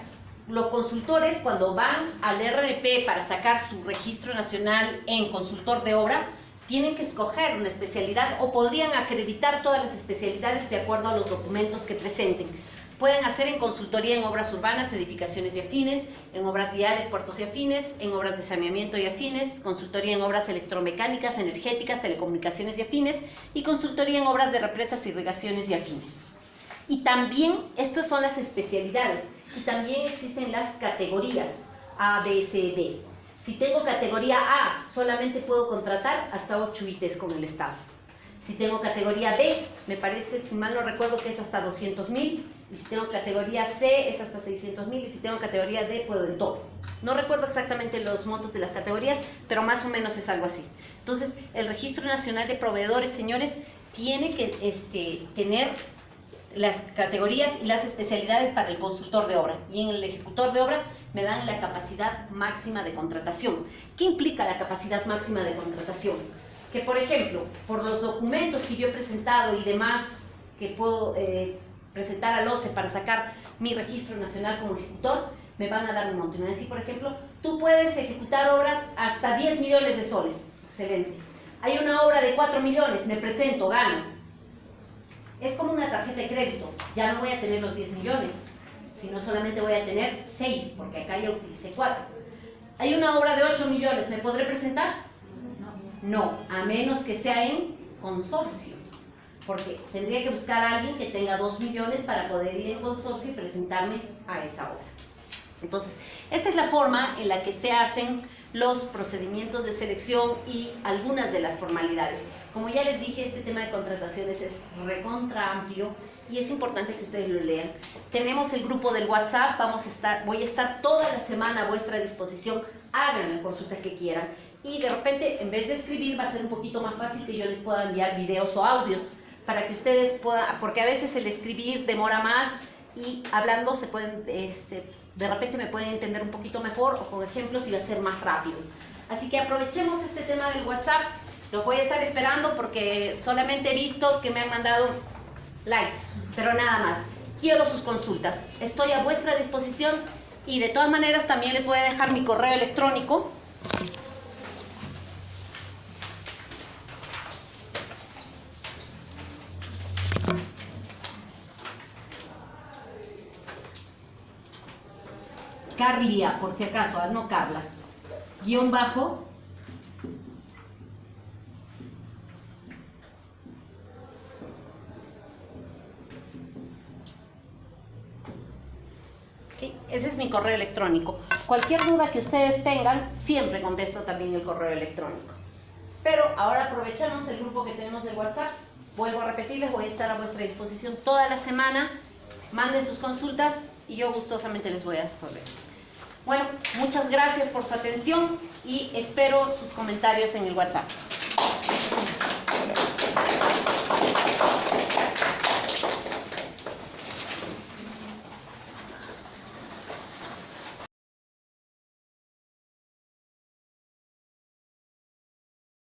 los consultores, cuando van al RNP para sacar su registro nacional en consultor de obra, tienen que escoger una especialidad o podrían acreditar todas las especialidades de acuerdo a los documentos que presenten. Pueden hacer en consultoría en obras urbanas, edificaciones y afines, en obras viales, puertos y afines, en obras de saneamiento y afines, consultoría en obras electromecánicas, energéticas, telecomunicaciones y afines, y consultoría en obras de represas, irrigaciones y afines. Y también, estas son las especialidades. Y también existen las categorías A, B, C, D. Si tengo categoría A, solamente puedo contratar hasta 8 ITs con el Estado. Si tengo categoría B, me parece, si mal no recuerdo, que es hasta 200.000. Y si tengo categoría C, es hasta 600.000. Y si tengo categoría D, puedo en todo. No recuerdo exactamente los montos de las categorías, pero más o menos es algo así. Entonces, el Registro Nacional de Proveedores, señores, tiene que tener las categorías y las especialidades para el consultor de obra, y en el ejecutor de obra me dan la capacidad máxima de contratación. ¿Qué implica la capacidad máxima de contratación? Que, por ejemplo, por los documentos que yo he presentado y demás que puedo presentar al OCE para sacar mi registro nacional como ejecutor, me van a dar un monto. Y me van a decir, por ejemplo, tú puedes ejecutar obras hasta 10 millones de soles. Excelente. Hay una obra de 4 millones, me presento, gano. Es como una tarjeta de crédito, ya no voy a tener los 10 millones, sino solamente voy a tener 6, porque acá ya utilicé 4. Hay una obra de 8 millones, ¿me podré presentar? No, a menos que sea en consorcio, porque tendría que buscar a alguien que tenga 2 millones para poder ir en consorcio y presentarme a esa obra. Entonces, esta es la forma en la que se hacen los procedimientos de selección y algunas de las formalidades. Como ya les dije, este tema de contrataciones es recontra amplio y es importante que ustedes lo lean. Tenemos el grupo del WhatsApp, voy a estar toda la semana a vuestra disposición. Hagan las consultas que quieran y de repente, en vez de escribir, va a ser un poquito más fácil que yo les pueda enviar videos o audios para que ustedes puedan, porque a veces el escribir demora más y hablando se pueden, de repente me pueden entender un poquito mejor o con ejemplos y va a ser más rápido. Así que aprovechemos este tema del WhatsApp. Los voy a estar esperando porque solamente he visto que me han mandado likes, pero nada más. Quiero sus consultas. Estoy a vuestra disposición y de todas maneras también les voy a dejar mi correo electrónico. Carlia, por si acaso, no Carla, _ ¿okay? Ese es mi correo electrónico. Cualquier duda que ustedes tengan, siempre contesto también el correo electrónico. Pero ahora aprovechamos el grupo que tenemos de WhatsApp. Vuelvo a repetirles, voy a estar a vuestra disposición toda la semana. Manden sus consultas y yo gustosamente les voy a resolver. Bueno, muchas gracias por su atención y espero sus comentarios en el WhatsApp.